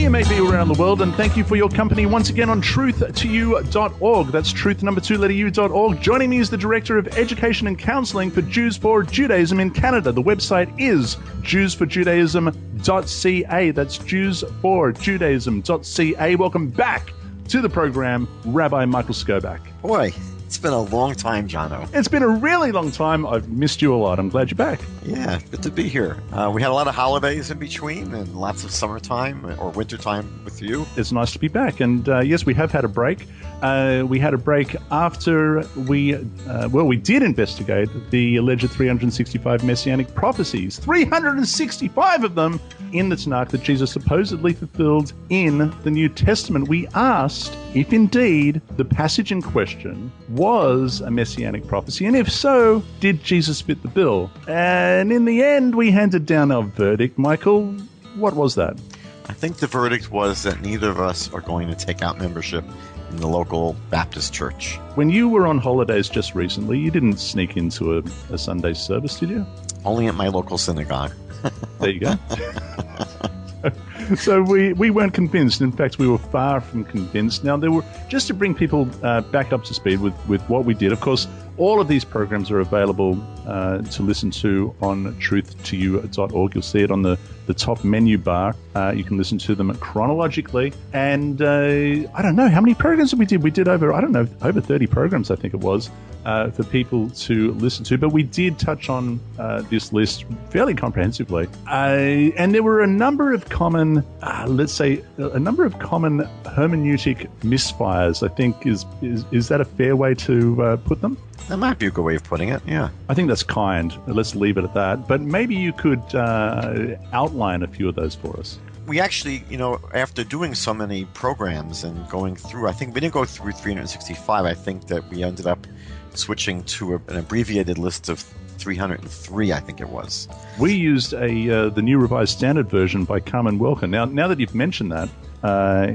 you may be around the world, and thank you for your company once again on truth2u.org. That's truth number 2 letter u.org. Joining me is the Director of Education and Counseling for Jews for Judaism in Canada. The website is jewsforjudaism.ca. That's jewsforjudaism.ca. Welcome back to the program, Rabbi Michael Skobac. Boy, it's been a long time, Jono. It's been a really long time. I've missed you a lot. I'm glad you're back. Yeah, good to be here. We had a lot of holidays in between and lots of summertime or wintertime with you. It's nice to be back. And yes, we have had a break. We had a break after we did investigate the alleged 365 Messianic prophecies, 365 of them in the Tanakh that Jesus supposedly fulfilled in the New Testament. We asked if indeed the passage in question was a Messianic prophecy, and if so, did Jesus fit the bill? And in the end, we handed down our verdict. Michael, what was that? I think the verdict was that neither of us are going to take out membership in the local Baptist church. When you were on holidays just recently, you didn't sneak into a Sunday service, did you? Only at my local synagogue. There you go. So we weren't convinced. In fact, we were far from convinced. Now, there were, just to bring people back up to speed with what we did, of course, all of these programs are available to listen to on truth2u.org. You'll see it on the top menu bar. You can listen to them chronologically. And I don't know, how many programs did we did? We did over 30 programs, I think it was, for people to listen to. But we did touch on this list fairly comprehensively. And there were a number of common, hermeneutic misfires, I think. Is that a fair way to put them? That might be a good way of putting it, yeah. I think that's kind. Let's leave it at that. But maybe you could outline a few of those for us. We actually, after doing so many programs and going through, I think we didn't go through 365. I think that we ended up switching to an abbreviated list of 303, I think it was. We used the New Revised Standard Version by Carmen Welker. Now that you've mentioned that,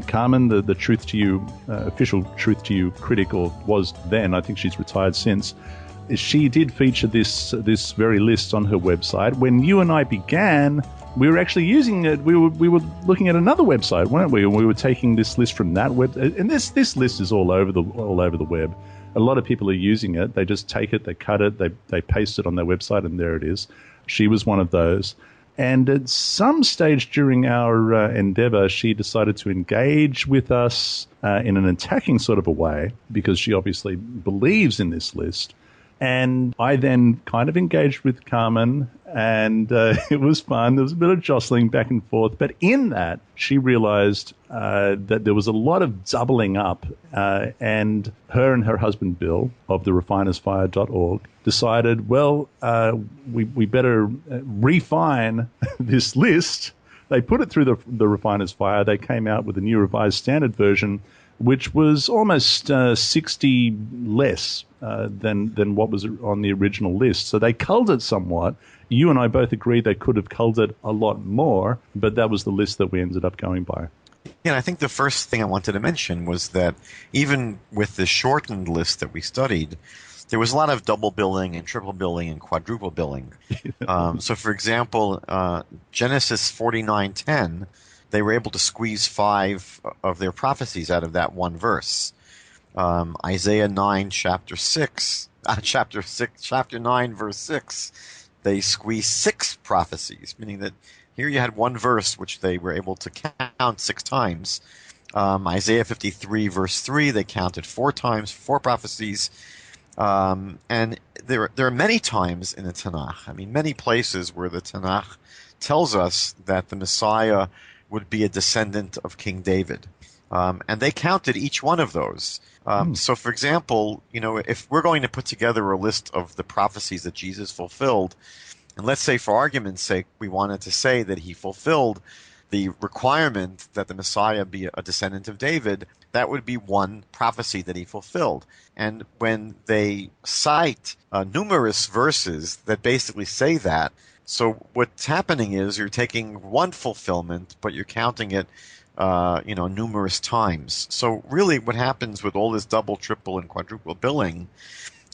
Carmen, the Truth to You, official Truth to You critic, or was then, I think she's retired since, she did feature this very list on her website. When you and I began, we were actually using it. We were looking at another website, weren't we? And we were taking this list from that web, and this list is all over the web. A lot of people are using it. They just take it, they cut it, they paste it on their website, and there it is. She was one of those. And at some stage during our endeavor, she decided to engage with us in an attacking sort of a way, because she obviously believes in this list. And I then kind of engaged with Carmen, and it was fun. There was a bit of jostling back and forth. But in that, she realized that there was a lot of doubling up, and her and her husband, Bill, of the refinersfire.org, decided, well, we better refine this list. They put it through the Refiner's Fire. They came out with a New Revised Standard Version, which was almost 60 less than what was on the original list. So they culled it somewhat. You and I both agreed they could have culled it a lot more, but that was the list that we ended up going by. Yeah, I think the first thing I wanted to mention was that even with the shortened list that we studied, there was a lot of double billing and triple billing and quadruple billing. So, for example, Genesis 49:10, they were able to squeeze 5 of their prophecies out of that one verse. Isaiah 9, chapter 9, verse 6, they squeezed 6 prophecies, meaning that here you had one verse which they were able to count 6 times. Isaiah 53, verse 3, they counted 4 times, 4 prophecies. And there are many times in the Tanakh, many places where the Tanakh tells us that the Messiah would be a descendant of King David. And they counted each one of those. So, for example, if we're going to put together a list of the prophecies that Jesus fulfilled, and let's say for argument's sake we wanted to say that he fulfilled the requirement that the Messiah be a descendant of David, that would be one prophecy that he fulfilled. And when they cite numerous verses that basically say that, so what's happening is you're taking one fulfillment, but you're counting it numerous times. So really what happens with all this double, triple, and quadruple billing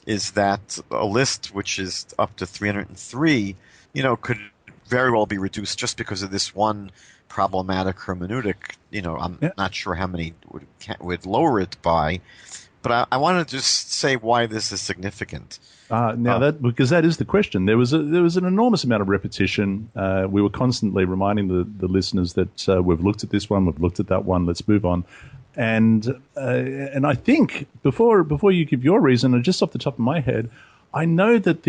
is that a list which is up to 303, could very well be reduced just because of this one problematic hermeneutic, I'm Yeah. not sure how many would lower it by, but I want to just say why this is significant. Now because that is the question. There was an enormous amount of repetition. We were constantly reminding the listeners that we've looked at this one, we've looked at that one. Let's move on. And I think before you give your reason, and just off the top of my head, I know that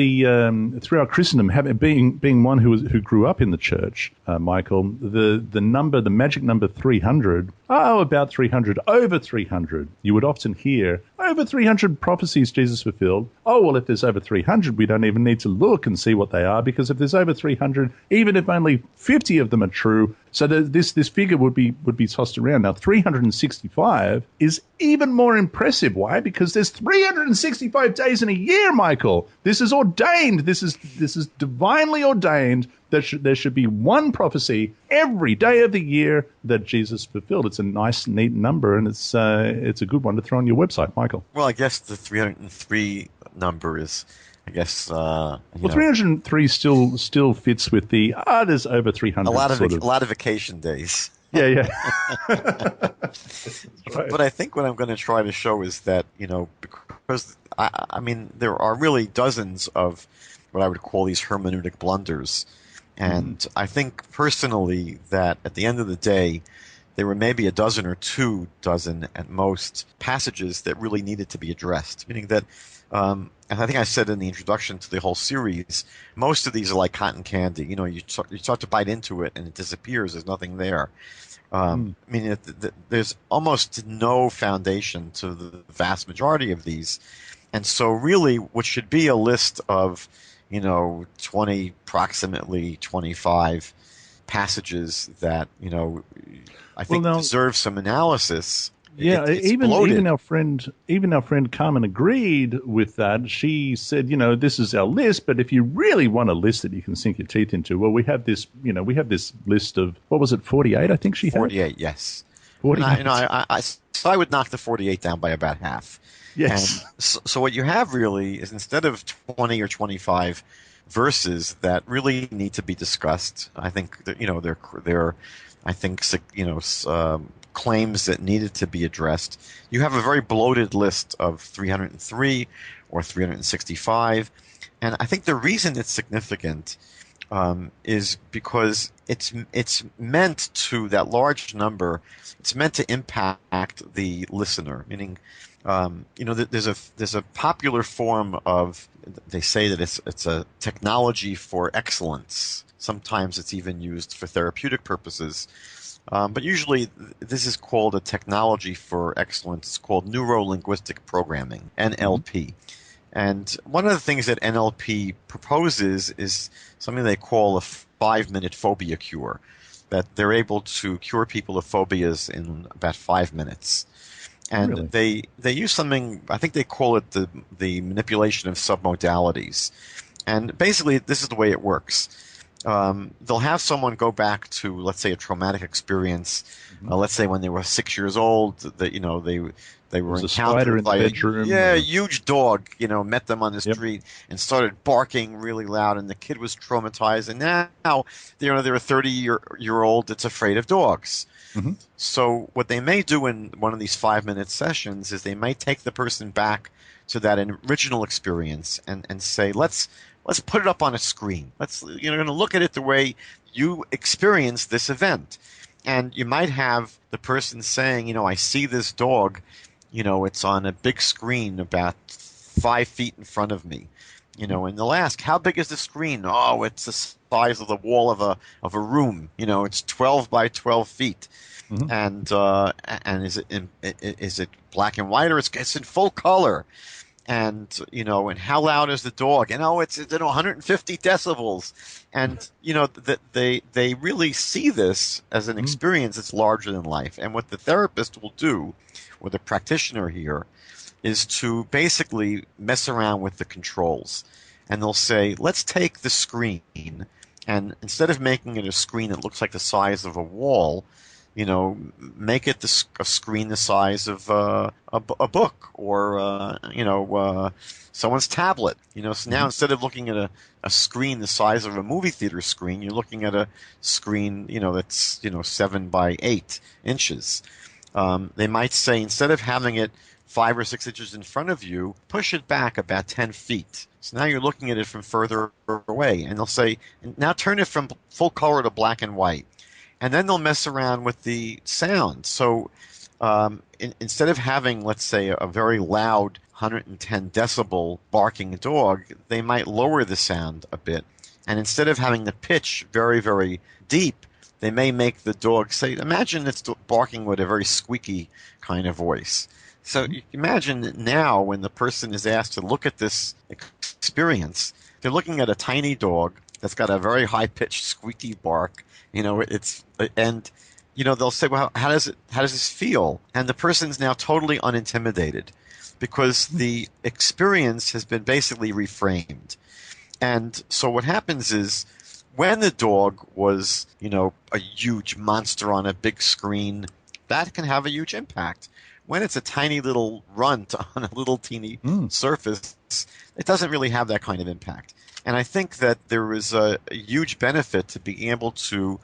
throughout Christendom, being one who grew up in the church, Michael, the magic number 300, about 300, over 300, you would often hear over 300 prophecies Jesus fulfilled. Oh, well, if there's over 300, we don't even need to look and see what they are, because if there's over 300, even if only 50 of them are true, so this figure would be tossed around. Now, 365 is even more impressive. Why? Because there's 365 days in a year, Michael. This is ordained. This is divinely ordained. There should be one prophecy every day of the year that Jesus fulfilled. It's a nice, neat number, and it's a good one to throw on your website, Michael. Well, I guess the 303 number is, I guess, 303 still fits with the there's over 300. A lot of vacation days. Yeah. Right. But I think what I'm going to try to show is that, because I mean, there are really dozens of what I would call these hermeneutic blunders. And I think personally that at the end of the day, there were maybe a dozen or 2 dozen at most passages that really needed to be addressed. Meaning that, and I think I said in the introduction to the whole series, most of these are like cotton candy. You start to bite into it and it disappears. There's nothing there. I mean, there's almost no foundation to the vast majority of these. And so really what should be a list of, approximately 25 passages that, I think deserve some analysis. Yeah, it's even our friend Carmen agreed with that. She said, this is our list, but if you really want a list that you can sink your teeth into, well, we have this list of, what was it, 48? I think she had 48. Yes, 48. So I would knock the 48 down by about half. Yes. And so what you have really is, instead of 20 or 25 verses that really need to be discussed, I think that, they're claims that needed to be addressed. You have a very bloated list of 303 or 365, and I think the reason it's significant is because it's meant to, that large number, it's meant to impact the listener. Meaning, there's a popular form of, they say that it's a technology for excellence. Sometimes it's even used for therapeutic purposes. But usually this is called a technology for excellence. It's called neuro-linguistic programming, NLP. And one of the things that NLP proposes is something they call a 5-minute phobia cure, that they're able to cure people of phobias in about 5 minutes. And really? They use something, I think they call it the manipulation of submodalities. And basically this is the way it works. They'll have someone go back to, let's say, a traumatic experience. Let's say when they were 6 years old, that they were encountered by a huge dog. Met them on the street and started barking really loud, and the kid was traumatized. And now they're a 30-year-old that's afraid of dogs. Mm-hmm. So what they may do in one of these 5-minute sessions is they may take the person back to that original experience and say, let's put it up on a screen. You're going to look at it the way you experienced this event. And you might have the person saying, I see this dog, it's on a big screen about 5 feet in front of me. And they'll ask, how big is the screen? Oh, it's the size of the wall of a room. It's 12 by 12 feet. Mm-hmm. And is it black and white, or it's in full color? And and how loud is the dog? And it's 150 decibels. And that they really see this as an experience that's larger than life. And what the therapist will do, or the practitioner here, is to basically mess around with the controls. And they'll say, let's take the screen, and instead of making it a screen that looks like the size of a wall, make it a screen the size of a book or someone's tablet. So now instead of looking at a screen the size of a movie theater screen, you're looking at a screen that's 7 by 8 inches. They might say instead of having it 5 or 6 inches in front of you, push it back about 10 feet. So now you're looking at it from further away, and they'll say, now turn it from full color to black and white. And then they'll mess around with the sound. So instead of having, let's say, a very loud 110 decibel barking dog, they might lower the sound a bit. And instead of having the pitch very, very deep, they may make the dog say, imagine it's barking with a very squeaky kind of voice. So you imagine that now when the person is asked to look at this experience, they're looking at a tiny dog that's got a very high-pitched squeaky bark. They'll say, well, how does this feel? And the person's now totally unintimidated because the experience has been basically reframed. And so what happens is when the dog was, a huge monster on a big screen, that can have a huge impact. When it's a tiny little runt on a little teeny surface, it doesn't really have that kind of impact. And I think that there is a huge benefit to being able to,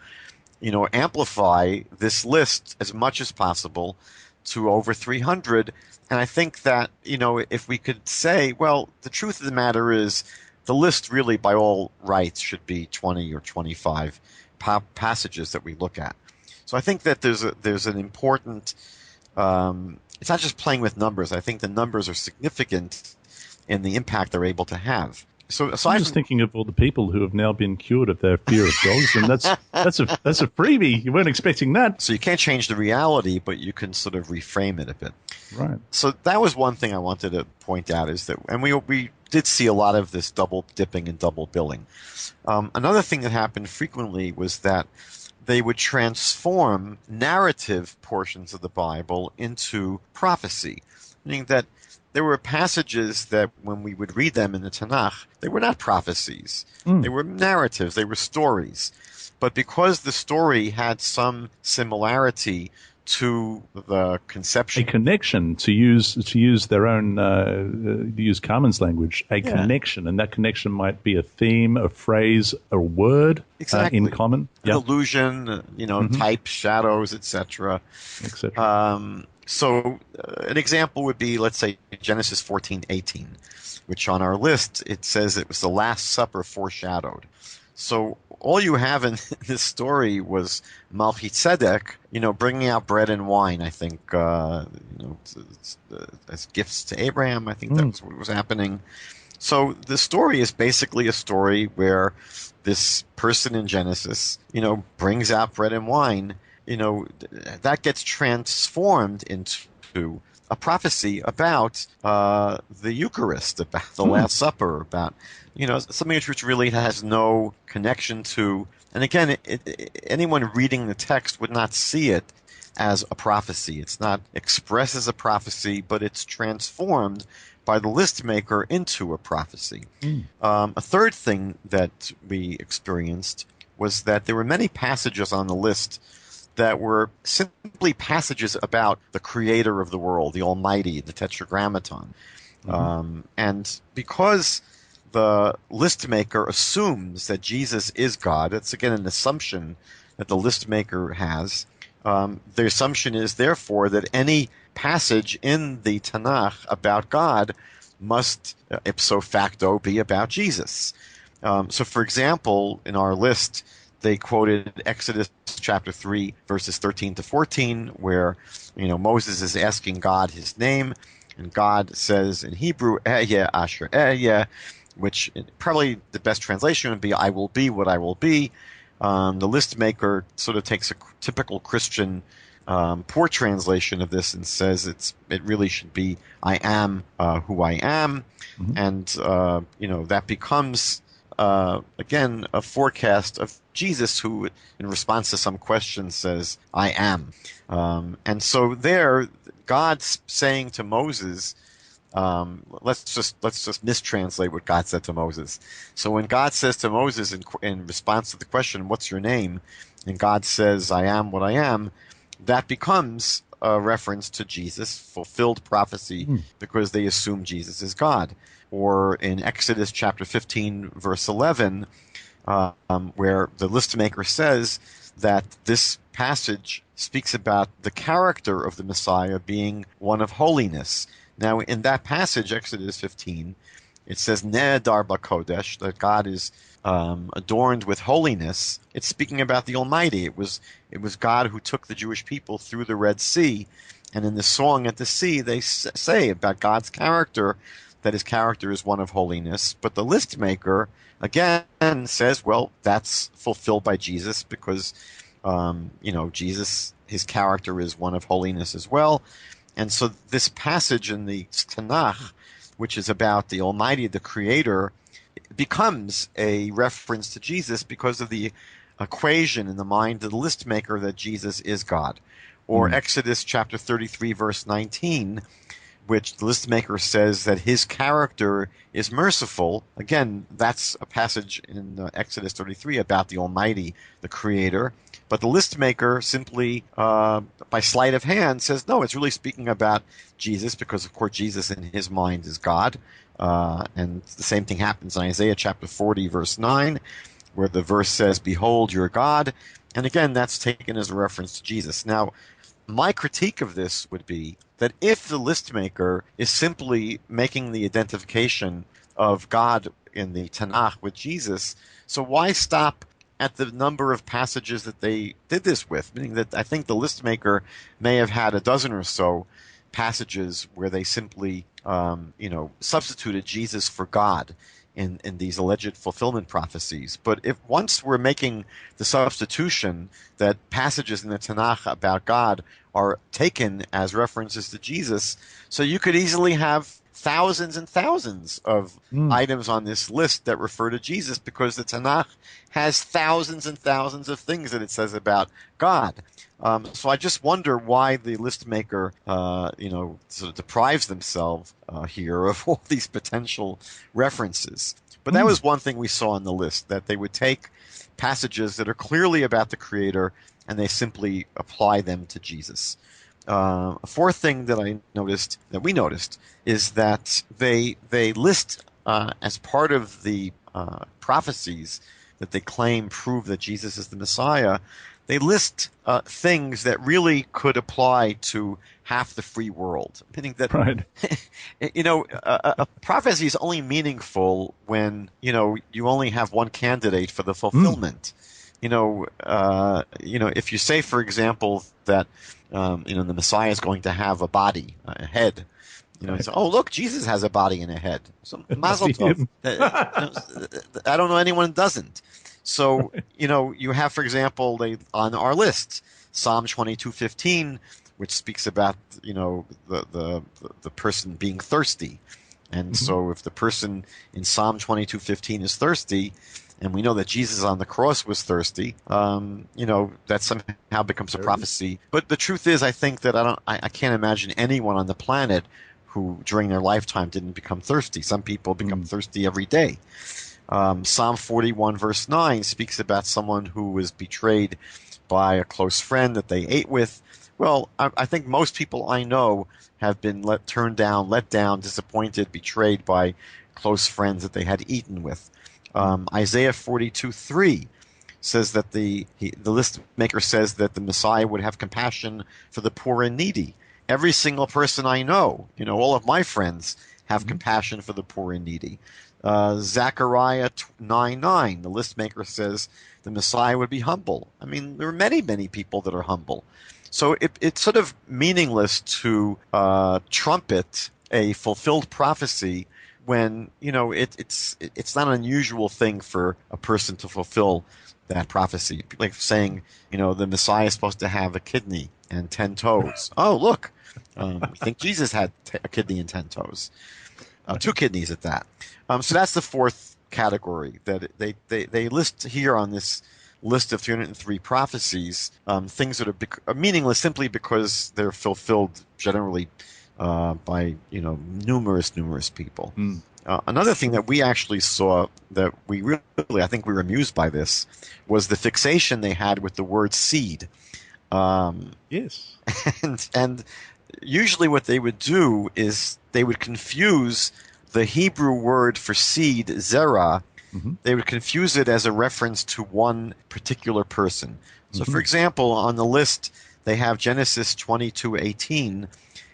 amplify this list as much as possible to over 300. And I think that, if we could say, well, the truth of the matter is the list really by all rights should be 20 or 25 passages that we look at. So I think that there's an important it's not just playing with numbers. I think the numbers are significant in the impact they're able to have. So I'm just thinking of all the people who have now been cured of their fear of dogs, and that's a freebie. You weren't expecting that. So you can't change the reality, but you can sort of reframe it a bit. Right. So that was one thing I wanted to point out is that, and we did see a lot of this double dipping and double billing. Another thing that happened frequently was that they would transform narrative portions of the Bible into prophecy, meaning that there were passages that when we would read them in the Tanakh, they were not prophecies. They were narratives. They were stories. But because the story had some similarity to the conception, a connection, to use their own, to use Carmen's language, connection, and that connection might be a theme, a phrase, a word in common. An illusion, type, shadows, etc. So an example would be, let's say, Genesis 14:18, which on our list, it says it was the Last Supper foreshadowed. So all you have in this story was Melchizedek, bringing out bread and wine, I think, as gifts to Abraham. I think that's what was happening. So the story is basically a story where this person in Genesis, brings out bread and wine. That gets transformed into a prophecy about the Eucharist, about the Last Supper, about something which really has no connection to. And again, anyone reading the text would not see it as a prophecy. It's not expressed as a prophecy, but it's transformed by the list maker into a prophecy. A third thing that we experienced was that there were many passages on the list that were simply passages about the creator of the world, the Almighty, the Tetragrammaton. And because the list maker assumes that Jesus is God, it's again an assumption that the list maker has. The assumption is, therefore, that any passage in the Tanakh about God must ipso facto be about Jesus. So, for example, in our list, they quoted Exodus chapter 3, verses 13 to 14, where Moses is asking God his name, and God says in Hebrew, Ehyeh Asher Ehyeh, which probably the best translation would be, I will be what I will be. The list maker sort of takes a typical Christian poor translation of this and says it really should be, I am who I am. And, that becomes, again, a forecast of Jesus, who, in response to some question, says, I am. And so there, God's saying to Moses, let's just mistranslate what God said to Moses. So when God says to Moses in response to the question, what's your name? And God says, I am what I am. that becomes a reference to Jesus, fulfilled prophecy, because they assume Jesus is God. Or in Exodus chapter 15, verse 11, where the list maker says that this passage speaks about the character of the Messiah being one of holiness. Now, in that passage, Exodus 15, it says Ne'edar B'Kodesh, that God is adorned with holiness. It's speaking about the Almighty. It was God who took the Jewish people through the Red Sea, and in the song at the sea, they say about God's character that his character is one of holiness. But the list maker again says, well, that's fulfilled by Jesus because Jesus, his character is one of holiness as well. And so this passage in the Tanakh, which is about the Almighty, the Creator, becomes a reference to Jesus because of the equation in the mind of the list maker that Jesus is God. Or Exodus chapter 33, verse 19, which the list maker says that his character is merciful. Again, that's a passage in Exodus 33 about the Almighty, the Creator. But the list maker simply, by sleight of hand, says, no, it's really speaking about Jesus because, of course, Jesus in his mind is God. And the same thing happens in Isaiah chapter 40, verse 9, where the verse says, behold, your God. And again, that's taken as a reference to Jesus. Now, my critique of this would be that if the list maker is simply making the identification of God in the Tanakh with Jesus, so why stop at the number of passages that they did this with? Meaning that I think the list maker may have had a dozen or so passages where they simply, substituted Jesus for God in these alleged fulfillment prophecies. But if once we're making the substitution that passages in the Tanakh about God are taken as references to Jesus, so you could easily have thousands and thousands of items on this list that refer to Jesus because the Tanakh has thousands and thousands of things that it says about God. So I just wonder why the list maker, sort of deprives themselves here of all these potential references. But that was one thing we saw on the list, that they would take passages that are clearly about the Creator and they simply apply them to Jesus. A fourth thing that we noticed, is that they list as part of the prophecies that they claim prove that Jesus is the Messiah, they list things that really could apply to half the free world. Meaning that, right. A prophecy is only meaningful when, you only have one candidate for the fulfillment. If you say, for example, that, the Messiah is going to have a body, a head, Right. so, oh, look, Jesus has a body and a head. So, mazel tov. I don't know anyone who doesn't. So, you have, for example, on our list, Psalm 22:15, which speaks about, the person being thirsty. And so if the person in Psalm 22:15 is thirsty, and we know that Jesus on the cross was thirsty, that somehow becomes a prophecy. But the truth is, I think that I can't imagine anyone on the planet who during their lifetime didn't become thirsty. Some people become thirsty every day. Psalm 41 verse 9 speaks about someone who was betrayed by a close friend that they ate with. Well, I think most people I know have been let down, disappointed, betrayed by close friends that they had eaten with. Isaiah 42:3 says that the list maker says that the Messiah would have compassion for the poor and needy. Every single person I know, all of my friends have compassion for the poor and needy. Zechariah 9:9, the list maker says the Messiah would be humble. I mean, there are many, many people that are humble. So it's sort of meaningless to trumpet a fulfilled prophecy when, it's not an unusual thing for a person to fulfill that prophecy. Like saying, the Messiah is supposed to have a kidney and 10 toes. Oh, look, I think Jesus had a kidney and 10 toes. 2 kidneys at that. So that's the fourth category that they list here on this list of 303 prophecies, things that are meaningless simply because they're fulfilled generally by numerous people. Another thing that we actually saw that we really, I think we were amused by this, was the fixation they had with the word seed. Yes. And usually what they would do is they would confuse the Hebrew word for seed, zerah. Mm-hmm. They would confuse it as a reference to one particular person. So, Mm-hmm. for example, on the list, they have Genesis 22:18,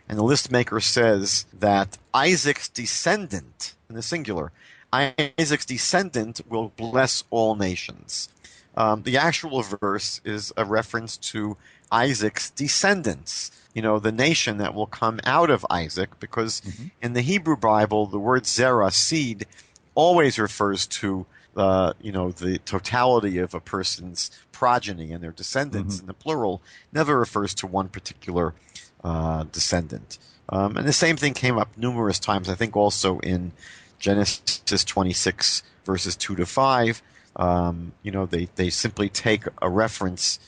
and the list maker says that Isaac's descendant, in the singular, Isaac's descendant will bless all nations. The actual verse is a reference to Isaac's descendants, the nation that will come out of Isaac, because Mm-hmm. in the Hebrew Bible, the word zerah, seed, always refers to the totality of a person's progeny and their descendants Mm-hmm. in the plural, never refers to one particular descendant. And the same thing came up numerous times, I think also in Genesis 26, verses 2 to 5. They simply take a reference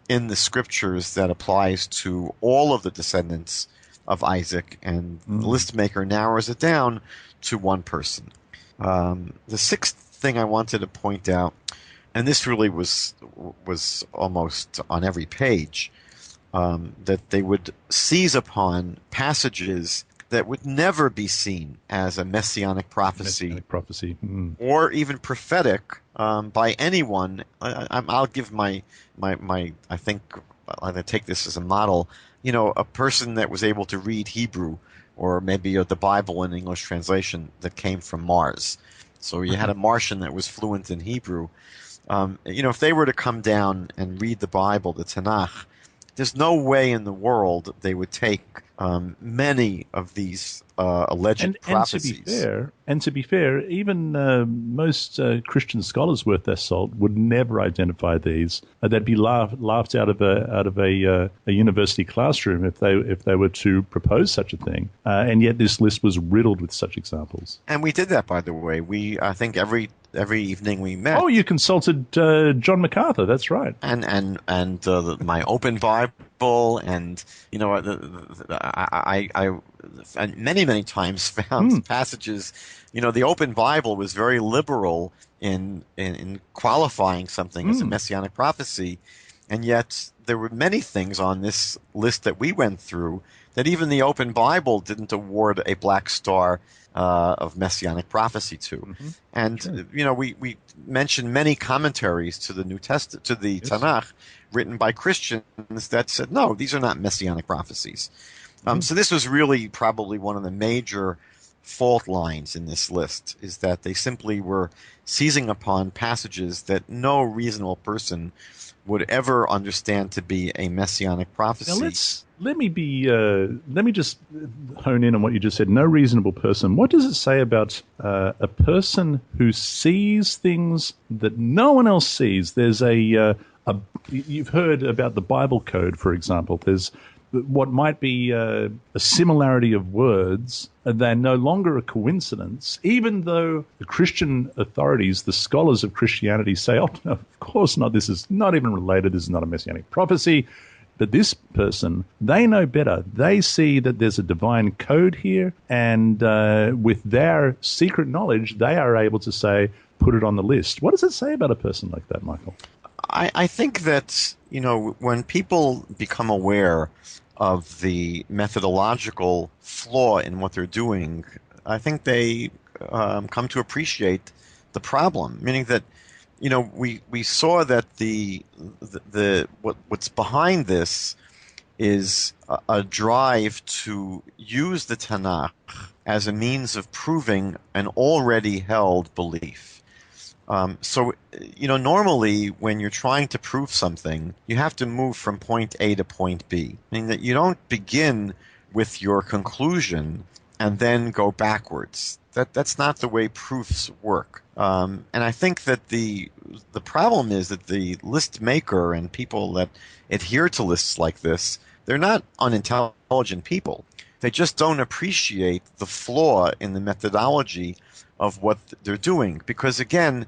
in the scriptures that applies to all of the descendants of Isaac, and the Mm. list maker narrows it down to one person. The sixth thing I wanted to point out, and this really was almost on every page, that they would seize upon passages that would never be seen as a messianic prophecy Messianic prophecy. Mm. or even prophetic by anyone. I'll give my I think I'm going to take this as a model. A person that was able to read Hebrew, or maybe the Bible in English translation, that came from Mars. So you had a Martian that was fluent in Hebrew. If they were to come down and read the Bible, the Tanakh, there's no way in the world they would take many of these alleged And to be prophecies. fair, even most Christian scholars worth their salt would never identify these. They'd be laughed out of a university classroom if they were to propose such a thing. And yet this list was riddled with such examples. And we did that, by the way. I think every evening we met. Oh, you consulted John MacArthur. That's right. And my open Bible, and I and many times found passages. The open Bible was very liberal in qualifying something as a messianic prophecy, and yet there were many things on this list that we went through that even the open Bible didn't award a black star of messianic prophecy to. Mm-hmm. And Sure. we mentioned many commentaries to the New Testament, to the Yes. Tanakh, written by Christians that said, no, these are not messianic prophecies. So this was really probably one of the major fault lines in this list, is that they simply were seizing upon passages that no reasonable person would ever understand to be a messianic prophecy. Now let me just hone in on what you just said. No reasonable person. What does it say about a person who sees things that no one else sees? There's you've heard about the Bible code, for example. There's what might be a similarity of words. They're no longer a coincidence, even though the Christian authorities, the scholars of Christianity, say, "Oh, no, of course not. This is not even related. This is not a messianic prophecy." But this person, they know better. They see that there's a divine code here, and with their secret knowledge, they are able to say, put it on the list. What does it say about a person like that, Michael? I think that, when people become aware of the methodological flaw in what they're doing, I think they come to appreciate the problem, meaning that we saw that what's behind this is a drive to use the Tanakh as a means of proving an already held belief. Normally when you're trying to prove something, you have to move from point A to point B, meaning that you don't begin with your conclusion and then go backwards. That's not the way proofs work. And I think that the problem is that the list maker and people that adhere to lists like this, they're not unintelligent people. They just don't appreciate the flaw in the methodology of what they're doing. Because again,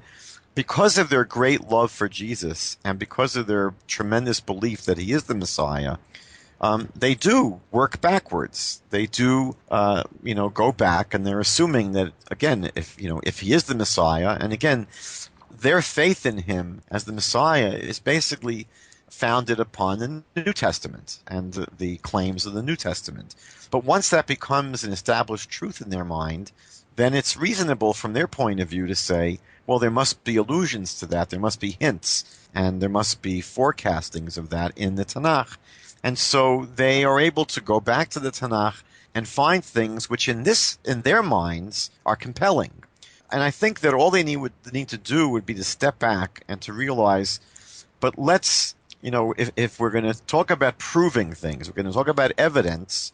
because of their great love for Jesus and because of their tremendous belief that he is the Messiah, they do work backwards. They do, go back, and they're assuming that, again, if he is the Messiah, and again, their faith in him as the Messiah is basically founded upon the New Testament and the claims of the New Testament. But once that becomes an established truth in their mind, then it's reasonable from their point of view to say, well, there must be allusions to that, there must be hints, and there must be forecastings of that in the Tanakh. And so they are able to go back to the Tanakh and find things which in their minds are compelling. And I think that all they need to do would be to step back and to realize, but let's, if we're going to talk about proving things, we're going to talk about evidence,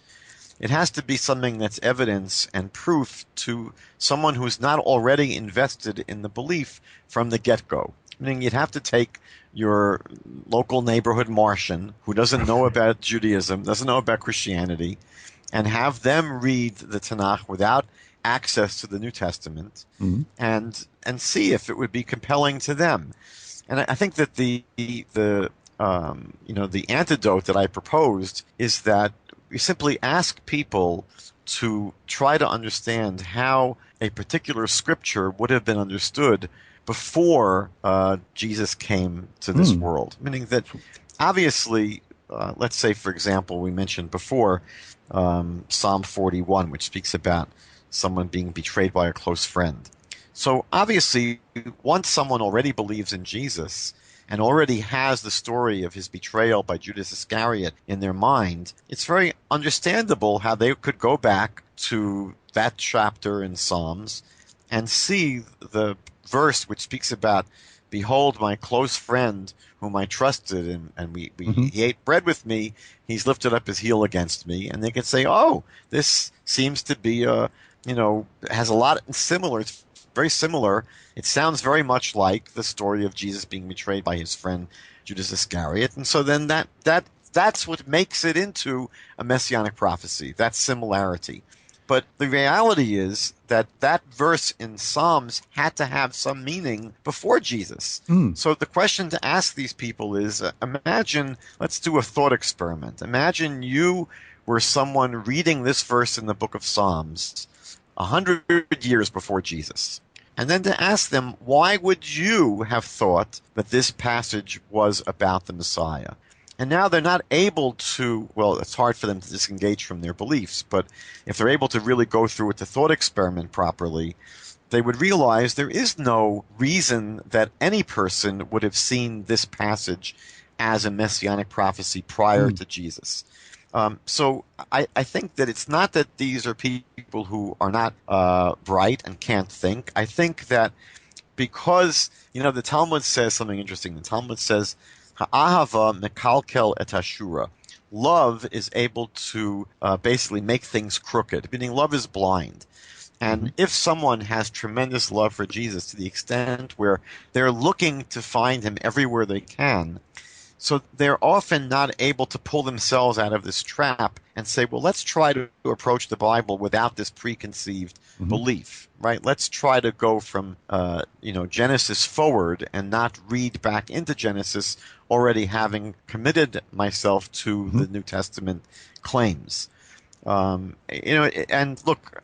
it has to be something that's evidence and proof to someone who's not already invested in the belief from the get-go. Meaning you'd have to take your local neighborhood Martian who doesn't know about Judaism, doesn't know about Christianity, and have them read the Tanakh without access to the New Testament, and see if it would be compelling to them. And I think that the antidote that I proposed is that we simply ask people to try to understand how a particular scripture would have been understood before Jesus came to this world. Meaning that obviously, let's say, for example, we mentioned before Psalm 41, which speaks about someone being betrayed by a close friend. So obviously, once someone already believes in Jesus and already has the story of his betrayal by Judas Iscariot in their mind, it's very understandable how they could go back to that chapter in Psalms and see the verse which speaks about, behold, my close friend whom I trusted, and he ate bread with me, he's lifted up his heel against me. And they can say, oh, this seems to be, has a lot similar. It's very similar. It sounds very much like the story of Jesus being betrayed by his friend Judas Iscariot. And so then that's what makes it into a messianic prophecy, that similarity. But the reality is that verse in Psalms had to have some meaning before Jesus. So the question to ask these people is, imagine, let's do a thought experiment. Imagine you were someone reading this verse in the book of Psalms 100 years before Jesus. And then to ask them, why would you have thought that this passage was about the Messiah? And now they're not able to, well, it's hard for them to disengage from their beliefs, but if they're able to really go through with the thought experiment properly, they would realize there is no reason that any person would have seen this passage as a messianic prophecy prior to Jesus. So I think that it's not that these are people who are not bright and can't think. I think that because, the Talmud says something interesting. The Talmud says, Ha'ahava mekalkel et hashura. Love is able to basically make things crooked, meaning love is blind. And if someone has tremendous love for Jesus to the extent where they're looking to find him everywhere they can, so they're often not able to pull themselves out of this trap and say, well, let's try to approach the Bible without this preconceived belief, right? Let's try to go from, Genesis forward and not read back into Genesis already having committed myself to the New Testament claims. And look,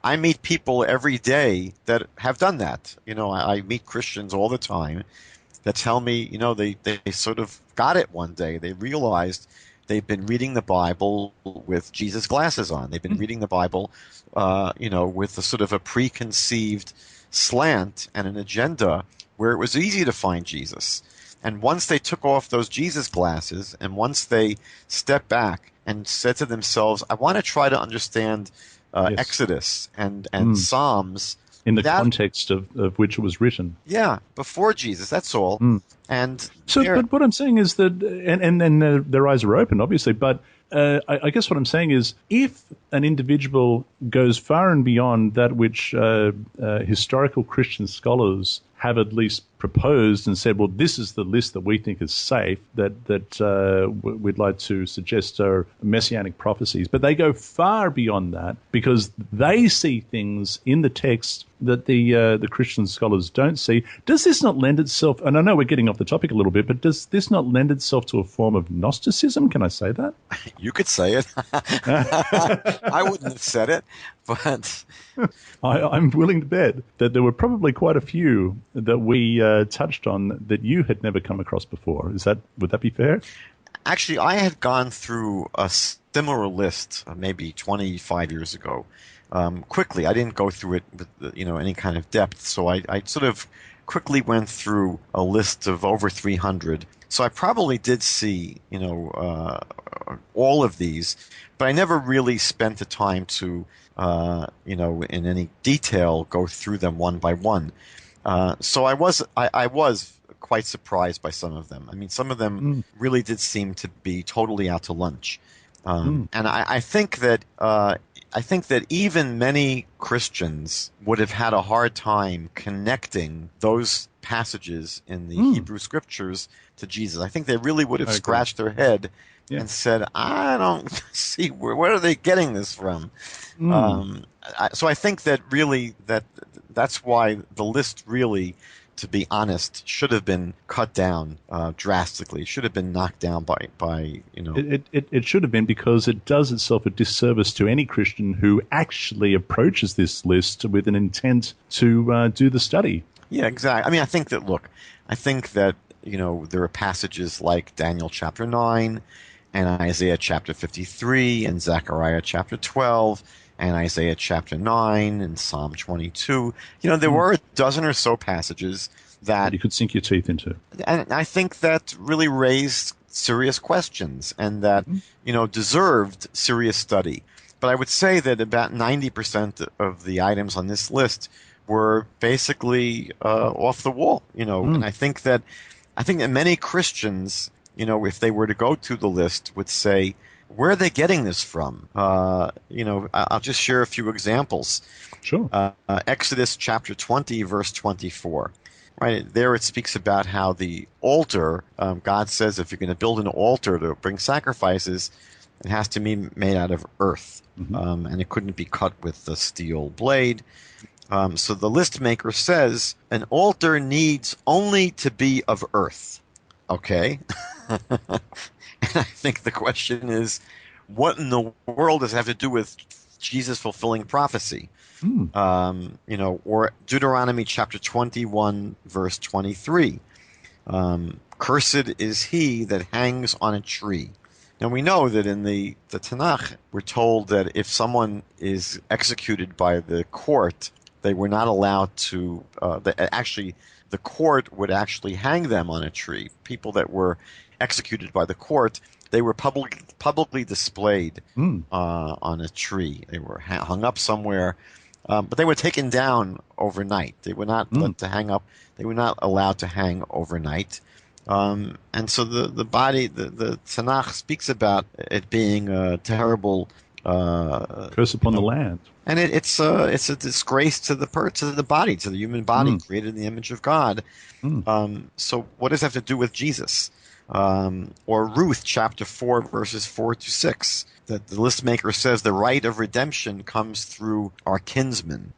I meet people every day that have done that. I meet Christians all the time that tell me, they sort of got it one day. They realized they've been reading the Bible with Jesus glasses on. They've been reading the Bible, with a sort of a preconceived slant and an agenda where it was easy to find Jesus. And once they took off those Jesus glasses and once they stepped back and said to themselves, I want to try to understand Exodus and Psalms, in the context of which it was written. Yeah, before Jesus, that's all. And but what I'm saying is that, and their eyes are open, obviously, but I guess what I'm saying is, if an individual goes far and beyond that which historical Christian scholars have at least proposed and said, well, this is the list that we think is safe, that we'd like to suggest are messianic prophecies. But they go far beyond that because they see things in the text that the Christian scholars don't see. Does this not lend itself, and I know we're getting off the topic a little bit, but does this not lend itself to a form of Gnosticism? Can I say that? You could say it. I wouldn't have said it, but I'm willing to bet that there were probably quite a few that we touched on that you had never come across before. Would that be fair? actually, I had gone through a similar list maybe 25 years ago. Quickly, I didn't go through it with any kind of depth, so I sort of quickly went through a list of over 300. So I probably did see all of these, but I never really spent the time to in any detail go through them one by one. So I was quite surprised by some of them. I mean, some of them really did seem to be totally out to lunch, and I think that even many Christians would have had a hard time connecting those passages in the Hebrew Scriptures to Jesus. I think they really would have scratched their head and said, "I don't see where are they getting this from." So I think that really that's why the list really, to be honest, should have been cut down drastically. It should have been knocked down by. It should have been, because it does itself a disservice to any Christian who actually approaches this list with an intent to do the study. Yeah, exactly. I mean, I think that there are passages like Daniel chapter 9 and Isaiah chapter 53 and Zechariah chapter 12 and Isaiah chapter 9 and Psalm 22. There were a dozen or so passages that you could sink your teeth into. And I think that really raised serious questions and that, deserved serious study. But I would say that about 90% of the items on this list were basically off the wall, and I think that many Christians, if they were to go to the list, would say, where are they getting this from? I'll just share a few examples. Sure. Exodus chapter 20, verse 24. Right there, it speaks about how the altar, God says, if you're going to build an altar to bring sacrifices, it has to be made out of earth, and it couldn't be cut with a steel blade. So the list maker says an altar needs only to be of earth. Okay. And I think the question is, what in the world does it have to do with Jesus fulfilling prophecy? Or Deuteronomy chapter 21, verse 23. Cursed is he that hangs on a tree. Now we know that in the Tanakh, we're told that if someone is executed by the court, they were not allowed to, the court would actually hang them on a tree. People that were executed by the court, they were publicly displayed on a tree. They were hung up somewhere, but they were taken down overnight. They were not let to hang up. They were not allowed to hang overnight. And so the Tanakh speaks about it being a terrible curse upon the land. And it's a disgrace to the body, to the human body created in the image of God. So what does that have to do with Jesus? Or Ruth chapter 4 verses 4 to 6, that the list maker says the right of redemption comes through our kinsmen.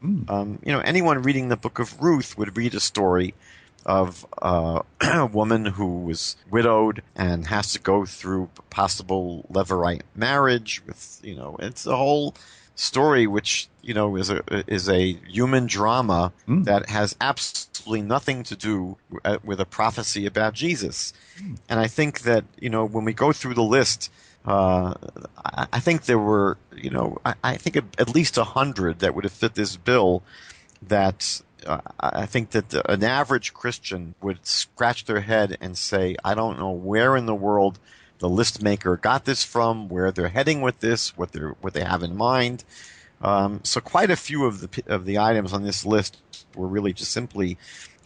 Anyone reading the book of Ruth would read a story of a woman who was widowed and has to go through possible Levirate marriage with, it's a whole story which, is a human drama that has absolutely nothing to do with a prophecy about Jesus. And I think that, when we go through the list, I think there were, I think at least 100 that would have fit this bill that I think that an average Christian would scratch their head and say, I don't know where in the world the list maker got this from, where they're heading with this, what they have in mind. So quite a few of the items on this list were really just simply,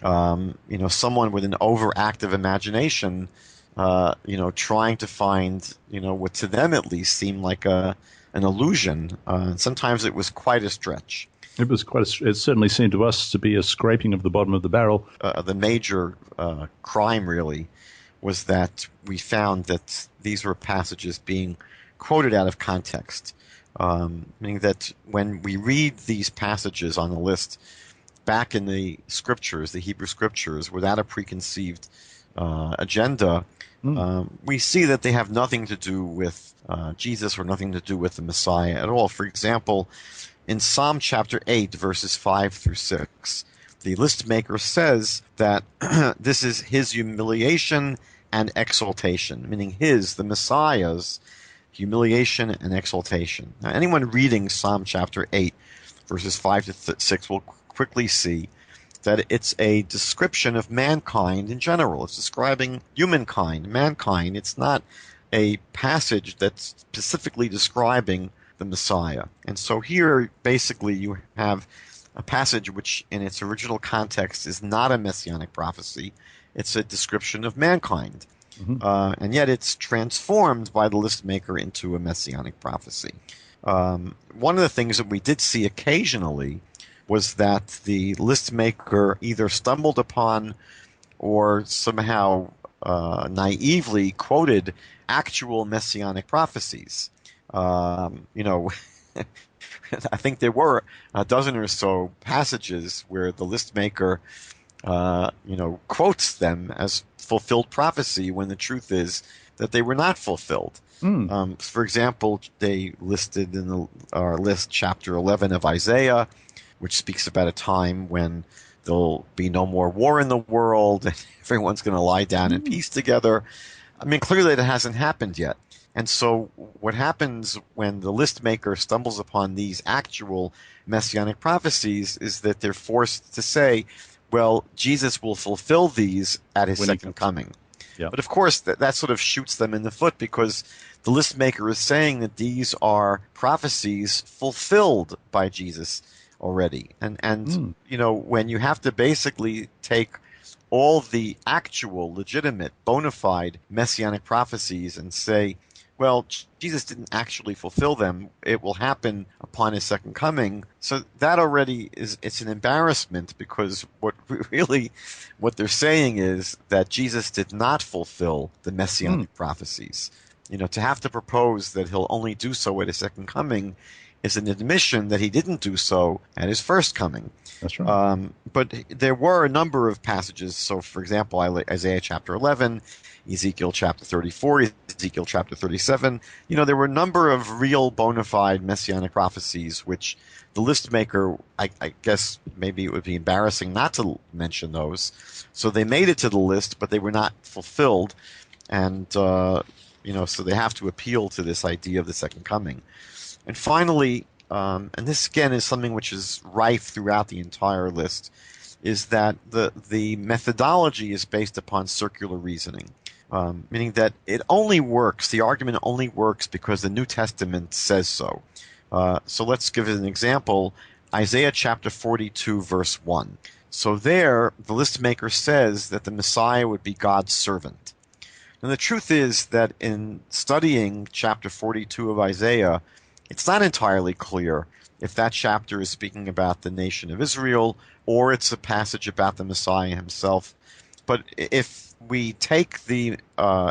someone with an overactive imagination, trying to find, what to them at least seemed like an illusion. Sometimes it was quite a stretch. It certainly seemed to us to be a scraping of the bottom of the barrel. The major crime really was that we found that these were passages being quoted out of context. Meaning that when we read these passages on the list back in the scriptures, the Hebrew scriptures, without a preconceived agenda, we see that they have nothing to do with Jesus or nothing to do with the Messiah at all. For example, in Psalm chapter 8, verses 5 through 6, the list maker says that this is his humiliation and exaltation, meaning the Messiah's, humiliation and exaltation. Now, anyone reading Psalm chapter 8, verses 5 to 6 will quickly see that it's a description of mankind in general. It's describing humankind, mankind. It's not a passage that's specifically describing the Messiah. And so here, basically, you have a passage which, in its original context, is not a messianic prophecy. It's a description of mankind. And yet it's transformed by the list maker into a messianic prophecy. One of the things that we did see occasionally was that the list maker either stumbled upon or somehow naively quoted actual messianic prophecies. I think there were a dozen or so passages where the list maker quotes them as fulfilled prophecy when the truth is that they were not fulfilled. For example, they listed in our list chapter 11 of Isaiah, which speaks about a time when there'll be no more war in the world and everyone's going to lie down in peace together. I mean, clearly that hasn't happened yet. And so what happens when the list maker stumbles upon these actual messianic prophecies is that they're forced to say, well, Jesus will fulfill these at his second coming. Yeah. But of course, that sort of shoots them in the foot, because the list maker is saying that these are prophecies fulfilled by Jesus already. And when you have to basically take all the actual, legitimate, bona fide messianic prophecies and say, well, Jesus didn't actually fulfill them, it will happen upon his second coming. So that already it's an embarrassment, because what they're saying is that Jesus did not fulfill the messianic prophecies. To have to propose that he'll only do so at his second coming is an admission that he didn't do so at his first coming. That's right. But there were a number of passages. So, for example, Isaiah chapter 11, Ezekiel chapter 34, Ezekiel chapter 37. There were a number of real bona fide messianic prophecies which the list maker, I guess maybe it would be embarrassing not to mention those. So they made it to the list, but they were not fulfilled. And, so they have to appeal to this idea of the second coming. And finally, and this again is something which is rife throughout the entire list, is that the methodology is based upon circular reasoning, meaning that it only works, the argument only works because the New Testament says so. So let's give it an example. Isaiah chapter 42, verse 1. So there, the list maker says that the Messiah would be God's servant. And the truth is that in studying chapter 42 of Isaiah, it's not entirely clear if that chapter is speaking about the nation of Israel or it's a passage about the Messiah himself. But if we take the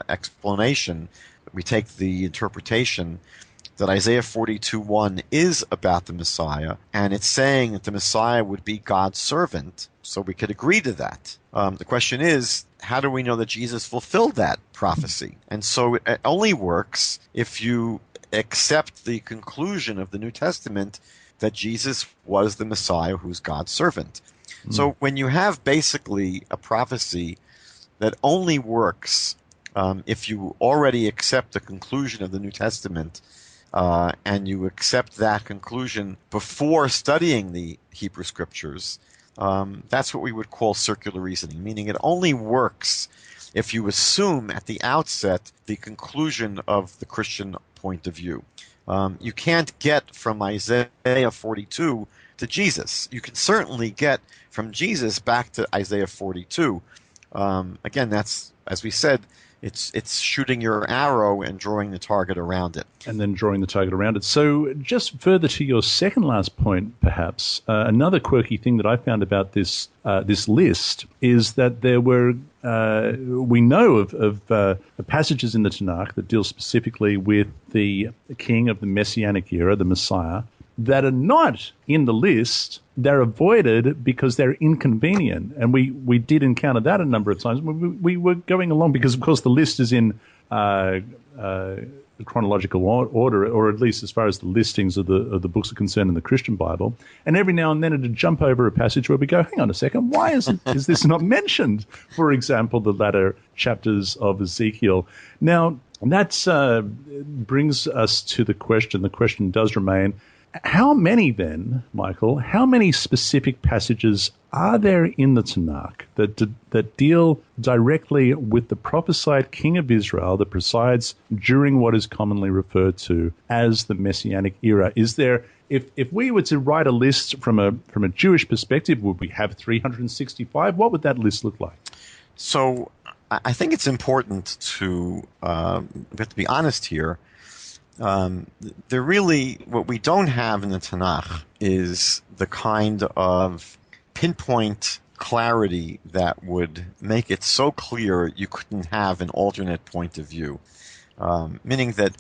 explanation, we take the interpretation that Isaiah 42:1 is about the Messiah, and it's saying that the Messiah would be God's servant, so we could agree to that. The question is, how do we know that Jesus fulfilled that prophecy? And so it only works if you accept the conclusion of the New Testament that Jesus was the Messiah who's God's servant. So when you have basically a prophecy that only works if you already accept the conclusion of the New Testament, and you accept that conclusion before studying the Hebrew Scriptures, that's what we would call circular reasoning, meaning it only works if you assume at the outset the conclusion of the Christian point of view. You can't get from Isaiah 42 to Jesus. You can certainly get from Jesus back to Isaiah 42. Again, that's, as we said, it's shooting your arrow and drawing the target around it. And then drawing the target around it. So just further to your second last point, perhaps, another quirky thing that I found about this list is that there were, we know of passages in the Tanakh that deal specifically with the king of the Messianic era, the Messiah, that are not in the list, they're avoided because they're inconvenient. And we did encounter that a number of times. We were going along because, of course, the list is in chronological order, or at least as far as the listings of the books are concerned in the Christian Bible. And every now and then it'd jump over a passage where we go, hang on a second, why is this not mentioned? For example, the latter chapters of Ezekiel. Now, that brings us to the question. The question does remain, how many then, Michael, how many specific passages are there in the Tanakh that deal directly with the prophesied king of Israel that presides during what is commonly referred to as the Messianic era? Is there, if we were to write a list from a Jewish perspective, would we have 365? What would that list look like? So I think it's important to we have to be honest here. There really, what we don't have in the Tanakh is the kind of pinpoint clarity that would make it so clear you couldn't have an alternate point of view. Meaning that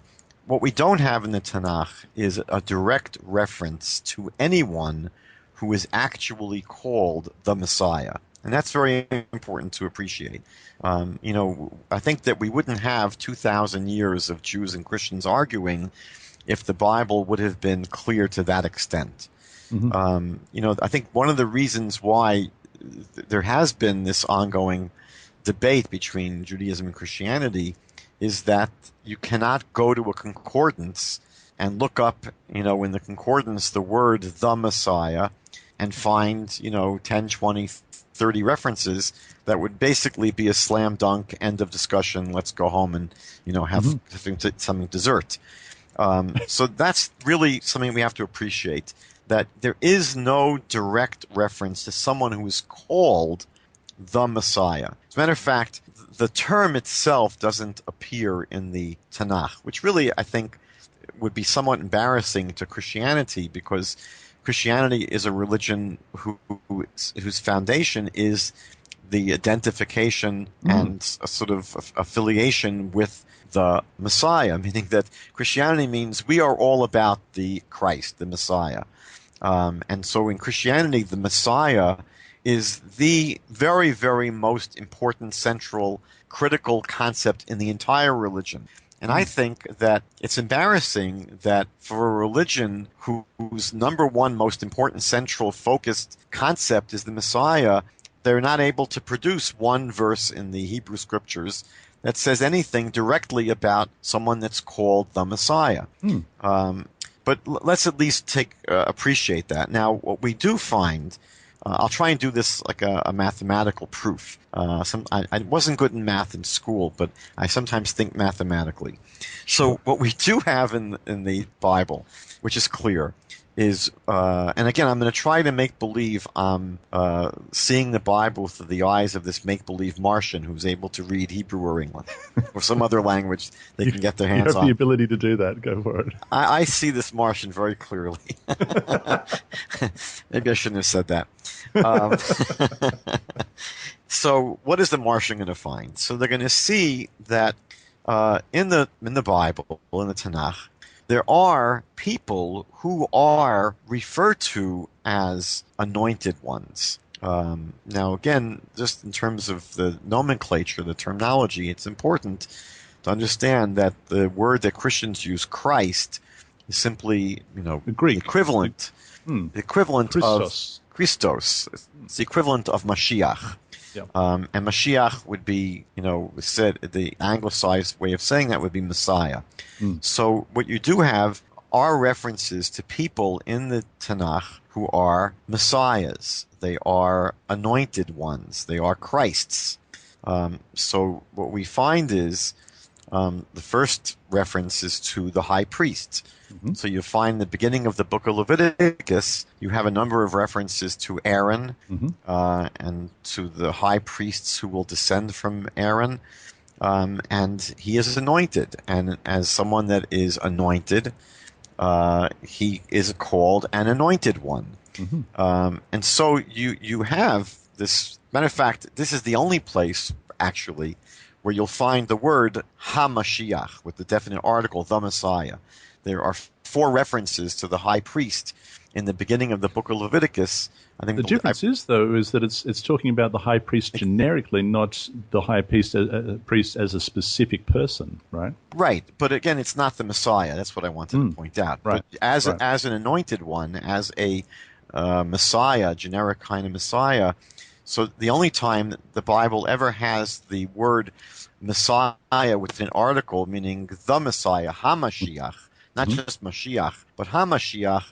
what we don't have in the Tanakh is a direct reference to anyone who is actually called the Messiah. And that's very important to appreciate. I think that we wouldn't have 2,000 years of Jews and Christians arguing if the Bible would have been clear to that extent. Mm-hmm. I think one of the reasons why there has been this ongoing debate between Judaism and Christianity is that you cannot go to a concordance and look up, in the concordance, the word the Messiah and find, 10, 20, 30 references that would basically be a slam dunk, end of discussion, let's go home and, have something dessert. So that's really something we have to appreciate, that there is no direct reference to someone who is called the Messiah. As a matter of fact, the term itself doesn't appear in the Tanakh, which really, I think, would be somewhat embarrassing to Christianity, because Christianity is a religion whose foundation is the identification and a sort of affiliation with the Messiah, meaning that Christianity means we are all about the Christ, the Messiah. And so in Christianity, the Messiah is the very, very most important, central, critical concept in the entire religion. And I think that it's embarrassing that for a religion whose number one most important, central, focused concept is the Messiah, they're not able to produce one verse in the Hebrew Scriptures that says anything directly about someone that's called the Messiah. But let's at least appreciate that. Now, what we do find, I'll try and do this like a mathematical proof. I wasn't good in math in school, but I sometimes think mathematically. So what we do have in the Bible, which is clear, is, and again, I'm going to try to make believe I'm seeing the Bible through the eyes of this make-believe Martian who's able to read Hebrew or English or some other language they can get their hands on. You have the ability to do that. Go for it. I see this Martian very clearly. Maybe I shouldn't have said that. So what is the Martian going to find? So they're going to see that in the Bible, in the Tanakh, there are people who are referred to as anointed ones. Now, again, just in terms of the nomenclature, the terminology, it's important to understand that the word that Christians use, Christ, is simply, the Greek equivalent. The equivalent Christos. of Christos. It's the equivalent of Mashiach. Yep. And Mashiach would be, said the anglicized way of saying that would be Messiah. So what you do have are references to people in the Tanakh who are Messiahs. They are anointed ones. They are Christs. So what we find is the first reference is to the high priest. So you find the beginning of the book of Leviticus, you have a number of references to Aaron and to the high priests who will descend from Aaron. And he is anointed. And as someone that is anointed, he is called an anointed one. And so you have this, matter of fact, this is the only place, actually, where you'll find the word HaMashiach with the definite article, the Messiah. There are 4 references to the high priest in the beginning of the book of Leviticus. I think the difference is, though, is that it's talking about the high priest generically, not the high priest as a specific person, right? Right, but again, it's not the Messiah. That's what I wanted to point out. Right. But as an anointed one, as a Messiah, generic kind of Messiah. So the only time the Bible ever has the word Messiah with an article, meaning the Messiah, HaMashiach, not just Mashiach, but HaMashiach,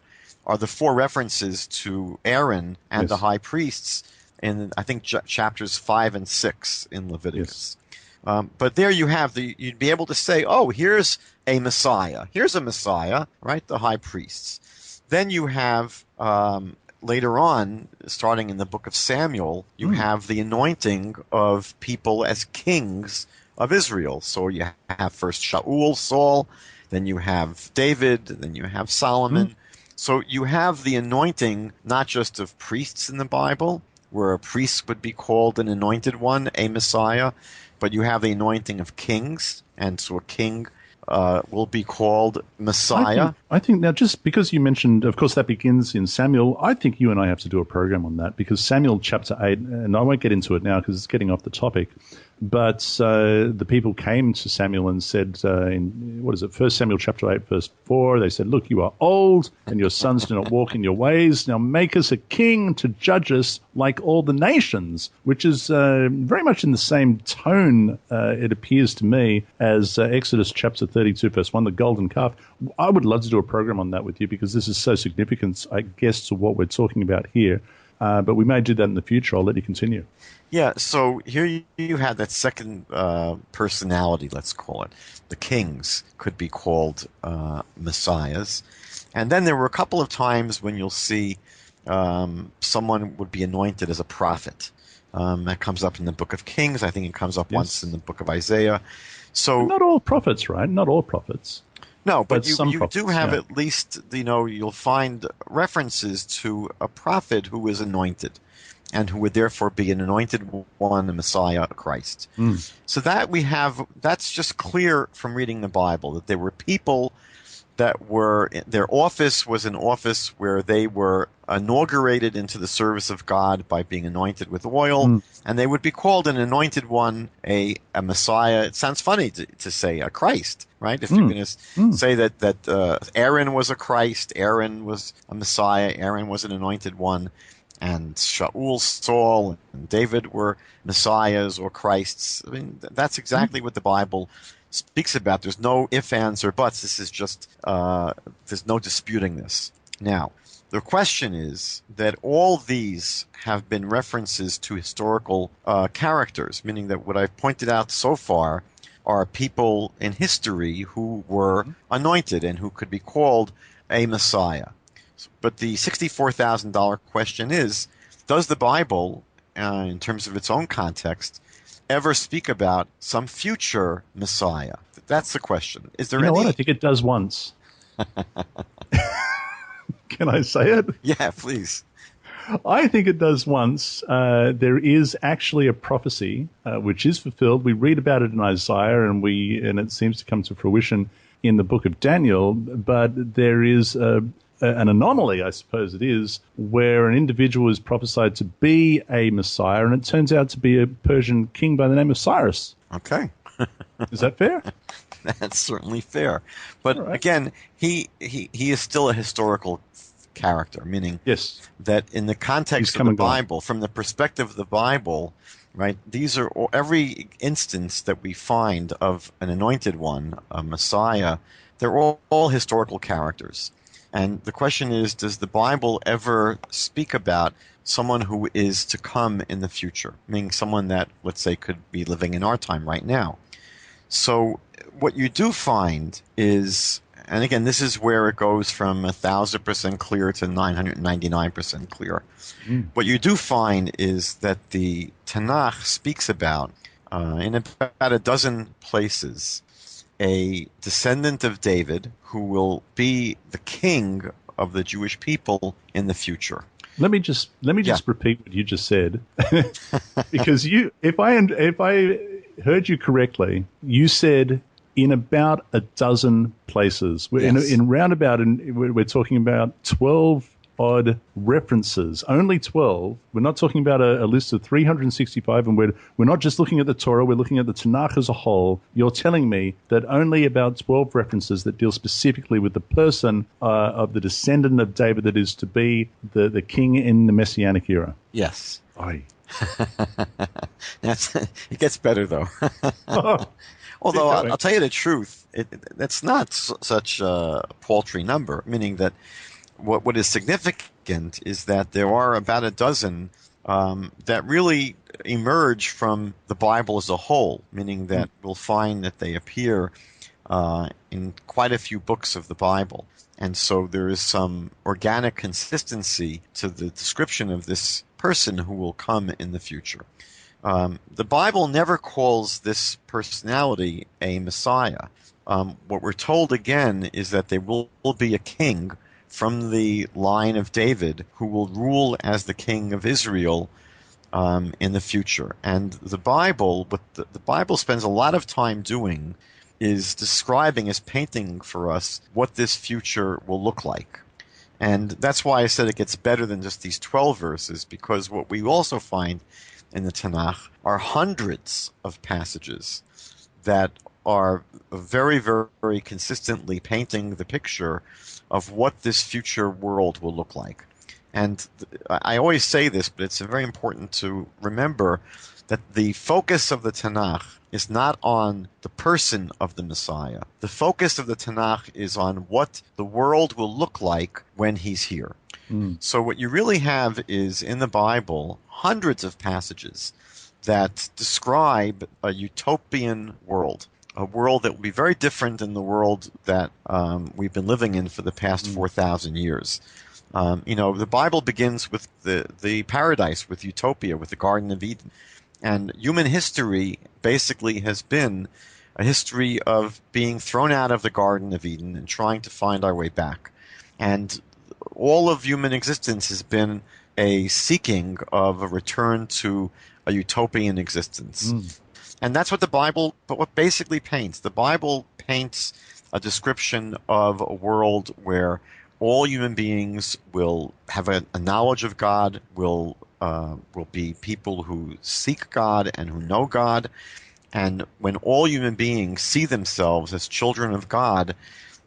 are the 4 references to Aaron and the high priests in, I think, chapters 5 and 6 in Leviticus. Yes. But there you have you'd be able to say, oh, here's a Messiah. Here's a Messiah, right? The high priests. Then you have, later on, starting in the book of Samuel, you have the anointing of people as kings of Israel. So you have first Shaul, Saul, then you have David, then you have Solomon. So you have the anointing not just of priests in the Bible, where a priest would be called an anointed one, a Messiah, but you have the anointing of kings, and so a king will be called Messiah. I think now, just because you mentioned, of course, that begins in Samuel, I think you and I have to do a program on that, because Samuel chapter 8, and I won't get into it now because it's getting off the topic, but the people came to Samuel and said, in 1 Samuel chapter 8, verse 4, they said, look, you are old, and your sons do not walk in your ways. Now make us a king to judge us like all the nations, which is very much in the same tone, it appears to me, as Exodus chapter 32, verse 1, the golden calf. I would love to do a program on that with you, because this is so significant, I guess, to what we're talking about here. But we may do that in the future. I'll let you continue. Yeah, so here you have that second personality, let's call it. The kings could be called messiahs. And then there were a couple of times when you'll see someone would be anointed as a prophet. That comes up in the book of Kings. I think it comes up once in the book of Isaiah. So not all prophets, right? Not all prophets. No, but you prophets, do have at least, you'll find references to a prophet who is anointed and who would therefore be an anointed one, a Messiah, a Christ. So that's just clear from reading the Bible, that there were people that their office was an office where they were inaugurated into the service of God by being anointed with oil, and they would be called an anointed one, a Messiah. It sounds funny to say a Christ, right? If you're going to say that Aaron was a Christ, Aaron was a Messiah, Aaron was an anointed one, and Shaul, Saul, and David were Messiahs or Christs. I mean, that's exactly what the Bible speaks about. There's no ifs, ands, or buts. This is just, there's no disputing this. Now, the question is that all these have been references to historical characters, meaning that what I've pointed out so far are people in history who were anointed and who could be called a Messiah. But the $64,000 question is, does the Bible, in terms of its own context, ever speak about some future Messiah? That's the question. Is there any? What? I think it does once. Can I say it? Yeah, please. I think it does once. There is actually a prophecy which is fulfilled. We read about it in Isaiah, and it seems to come to fruition in the book of Daniel. But there is an anomaly, I suppose it is, where an individual is prophesied to be a Messiah, and it turns out to be a Persian king by the name of Cyrus. Okay. Is that fair? That's certainly fair. But again, he is still a historical character, meaning that in the context of the Bible, from the perspective of the Bible, right, these are every instance that we find of an anointed one, a Messiah, they're all historical characters. And the question is, does the Bible ever speak about someone who is to come in the future, meaning someone that, let's say, could be living in our time right now? So what you do find is, and again, this is where it goes from 1,000% clear to 999% clear. What you do find is that the Tanakh speaks about, in about a dozen places, a descendant of David who will be the king of the Jewish people in the future. Let me just repeat what you just said, because if I heard you correctly, you said in about a dozen places. We're Yes. we're talking about 12 odd references, only 12. We're not talking about a list of 365, and we're not just looking at the Torah, we're looking at the Tanakh as a whole. You're telling me that only about 12 references that deal specifically with the person of the descendant of David that is to be the king in the Messianic era. Yes. Aye. It gets better, though. Although I'll tell you the truth, it's not such a paltry number, meaning that what is significant is that there are about a dozen that really emerge from the Bible as a whole, meaning that we'll find that they appear in quite a few books of the Bible. And so there is some organic consistency to the description of this person who will come in the future. The Bible never calls this personality a Messiah. What we're told again is that there will be a king from the line of David who will rule as the king of Israel in the future. And the Bible, what the Bible spends a lot of time doing is describing, is painting for us what this future will look like. And that's why I said it gets better than just these 12 verses, because what we also find in the Tanakh are hundreds of passages that are very, very consistently painting the picture of what this future world will look like. And I always say this, but it's very important to remember that the focus of the Tanakh is not on the person of the Messiah. The focus of the Tanakh is on what the world will look like when he's here. So what you really have is, in the Bible, hundreds of passages that describe a utopian world, a world that will be very different than the world that we've been living in for the past 4,000 years. The Bible begins with the paradise, with utopia, with the Garden of Eden. And human history basically has been a history of being thrown out of the Garden of Eden and trying to find our way back. And all of human existence has been a seeking of a return to a utopian existence. And that's what the Bible basically paints. The Bible paints a description of a world where all human beings will have a knowledge of God, will be people who seek God and who know God. And when all human beings see themselves as children of God,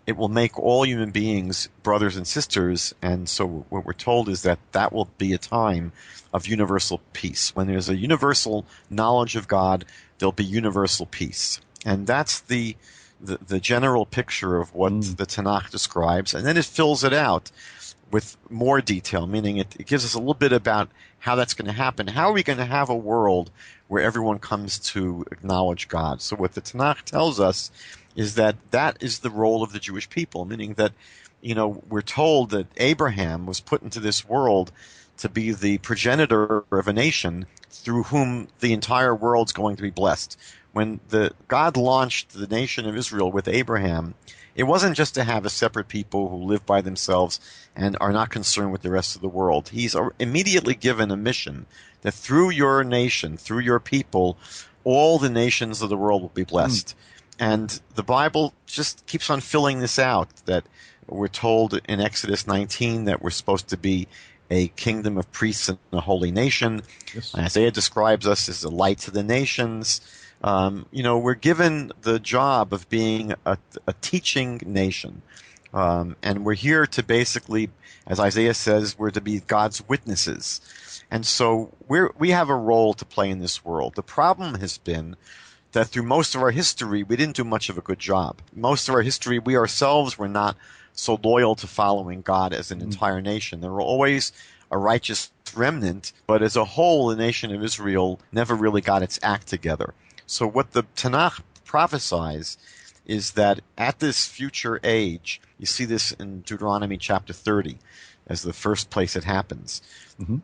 it will make all human beings brothers and sisters. And so what we're told is that will be a time of universal peace. When there's a universal knowledge of God, there'll be universal peace. And that's the general picture of what the Tanakh describes. And then it fills it out with more detail, meaning it gives us a little bit about how that's going to happen. How are we going to have a world where everyone comes to acknowledge God? So what the Tanakh tells us is that is the role of the Jewish people, meaning that, we're told that Abraham was put into this world to be the progenitor of a nation through whom the entire world's going to be blessed. When God launched the nation of Israel with Abraham, it wasn't just to have a separate people who live by themselves and are not concerned with the rest of the world. He's immediately given a mission that through your nation, through your people, all the nations of the world will be blessed. And the Bible just keeps on filling this out, that we're told in Exodus 19 that we're supposed to be a kingdom of priests and a holy nation. Yes. Isaiah describes us as a light to the nations. We're given the job of being a teaching nation. And we're here to basically, as Isaiah says, we're to be God's witnesses. And so we have a role to play in this world. The problem has been that through most of our history, we didn't do much of a good job. Most of our history, we ourselves were not so loyal to following God as an entire nation. There were always a righteous remnant, but as a whole, the nation of Israel never really got its act together. So what the Tanakh prophesies is that at this future age, you see this in Deuteronomy chapter 30 as the first place it happens.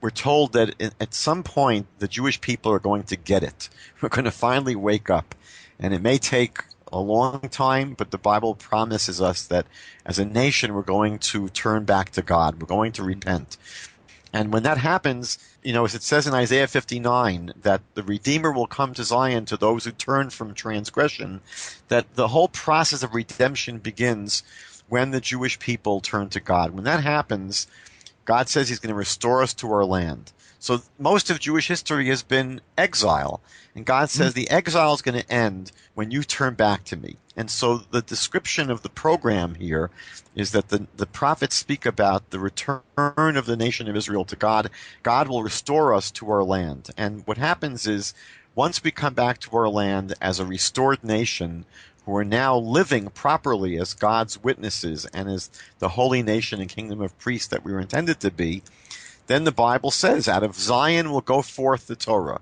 We're told that at some point the Jewish people are going to get it. We're going to finally wake up. And it may take a long time, but the Bible promises us that as a nation we're going to turn back to God. We're going to repent. And when that happens, as it says in Isaiah 59, that the Redeemer will come to Zion to those who turn from transgression, that the whole process of redemption begins when the Jewish people turn to God. When that happens, God says he's going to restore us to our land. So most of Jewish history has been exile. And God says the exile is going to end when you turn back to me. And so the description of the program here is that the prophets speak about the return of the nation of Israel to God. God will restore us to our land. And what happens is once we come back to our land as a restored nation who are now living properly as God's witnesses and as the holy nation and kingdom of priests that we were intended to be, then the Bible says, out of Zion will go forth the Torah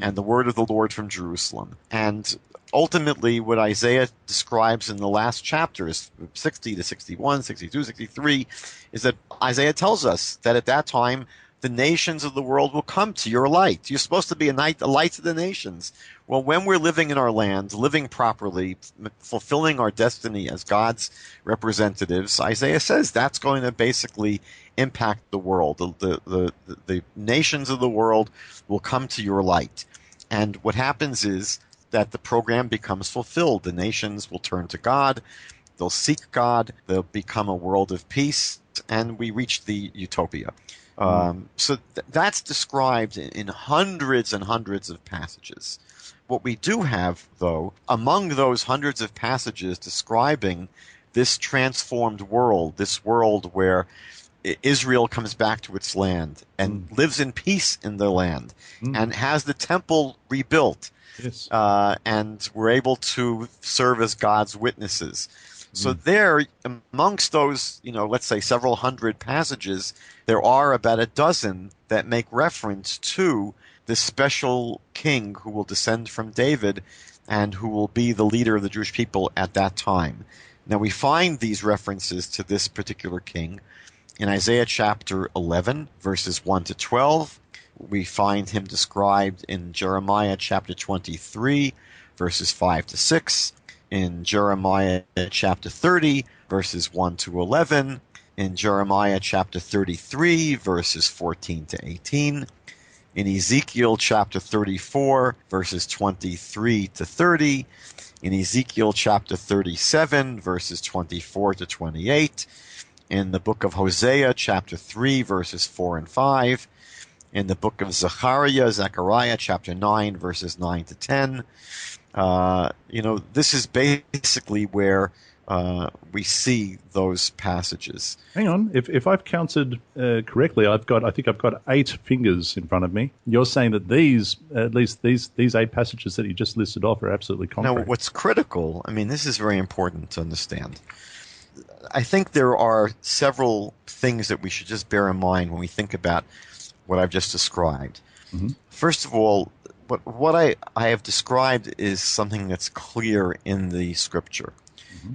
and the word of the Lord from Jerusalem. And ultimately, what Isaiah describes in the last chapters, 60 to 61, 62, 63, is that Isaiah tells us that at that time, the nations of the world will come to your light. You're supposed to be a light to the nations. Well, when we're living in our land, living properly, fulfilling our destiny as God's representatives, Isaiah says that's going to basically impact the world. The nations of the world will come to your light. And what happens is that the program becomes fulfilled. The nations will turn to God. They'll seek God. They'll become a world of peace. And we reach the utopia. So that's described in hundreds and hundreds of passages. What we do have, though, among those hundreds of passages describing this transformed world, this world where Israel comes back to its land and lives in peace in the land and has the temple rebuilt. Yes. And we're able to serve as God's witnesses. So there, amongst those, let's say several hundred passages, there are about a dozen that make reference to this special king who will descend from David and who will be the leader of the Jewish people at that time. Now, we find these references to this particular king in Isaiah chapter 11, verses 1 to 12. We find him described in Jeremiah chapter 23, verses 5 to 6. In Jeremiah chapter 30, verses 1 to 11, in Jeremiah chapter 33, verses 14 to 18, in Ezekiel chapter 34, verses 23 to 30, in Ezekiel chapter 37, verses 24 to 28, in the book of Hosea chapter 3, verses 4 and 5, in the book of Zechariah chapter 9, verses 9 to 10. This is basically where we see those passages. Hang on, if I've counted correctly, I think I've got 8 fingers in front of me. You're saying that at least these 8 passages that you just listed off are absolutely concrete. Now, what's critical, this is very important to understand. I think there are several things that we should just bear in mind when we think about what I've just described. First of all, what I have described is something that's clear in the scripture.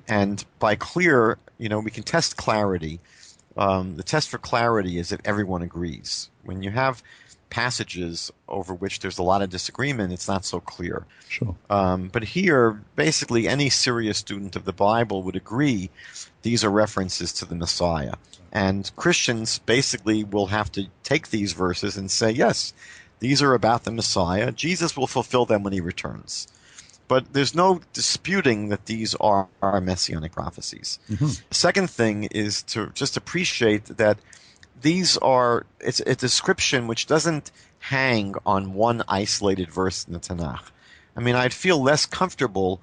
And by clear, we can test clarity. The test for clarity is if everyone agrees. When you have passages over which there's a lot of disagreement, it's not so clear. Sure. But here, basically, any serious student of the Bible would agree these are references to the Messiah. And Christians basically will have to take these verses and say, yes, these are about the Messiah. Jesus will fulfill them when he returns. But there's no disputing that these are Messianic prophecies. The second thing is to just appreciate that it's a description which doesn't hang on one isolated verse in the Tanakh. I'd feel less comfortable,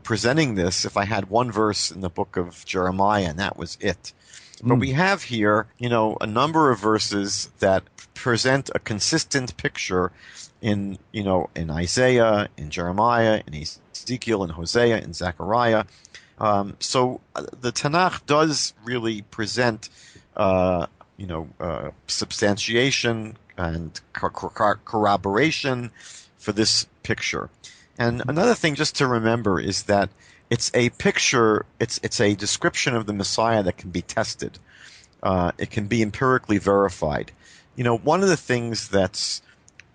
presenting this if I had one verse in the book of Jeremiah and that was it. But we have here, a number of verses that present a consistent picture in Isaiah, in Jeremiah, in Ezekiel, in Hosea, in Zechariah. So the Tanakh does really present, substantiation and corroboration for this picture. And another thing just to remember is that it's a picture, it's a description of the Messiah that can be tested. It can be empirically verified. One of the things that's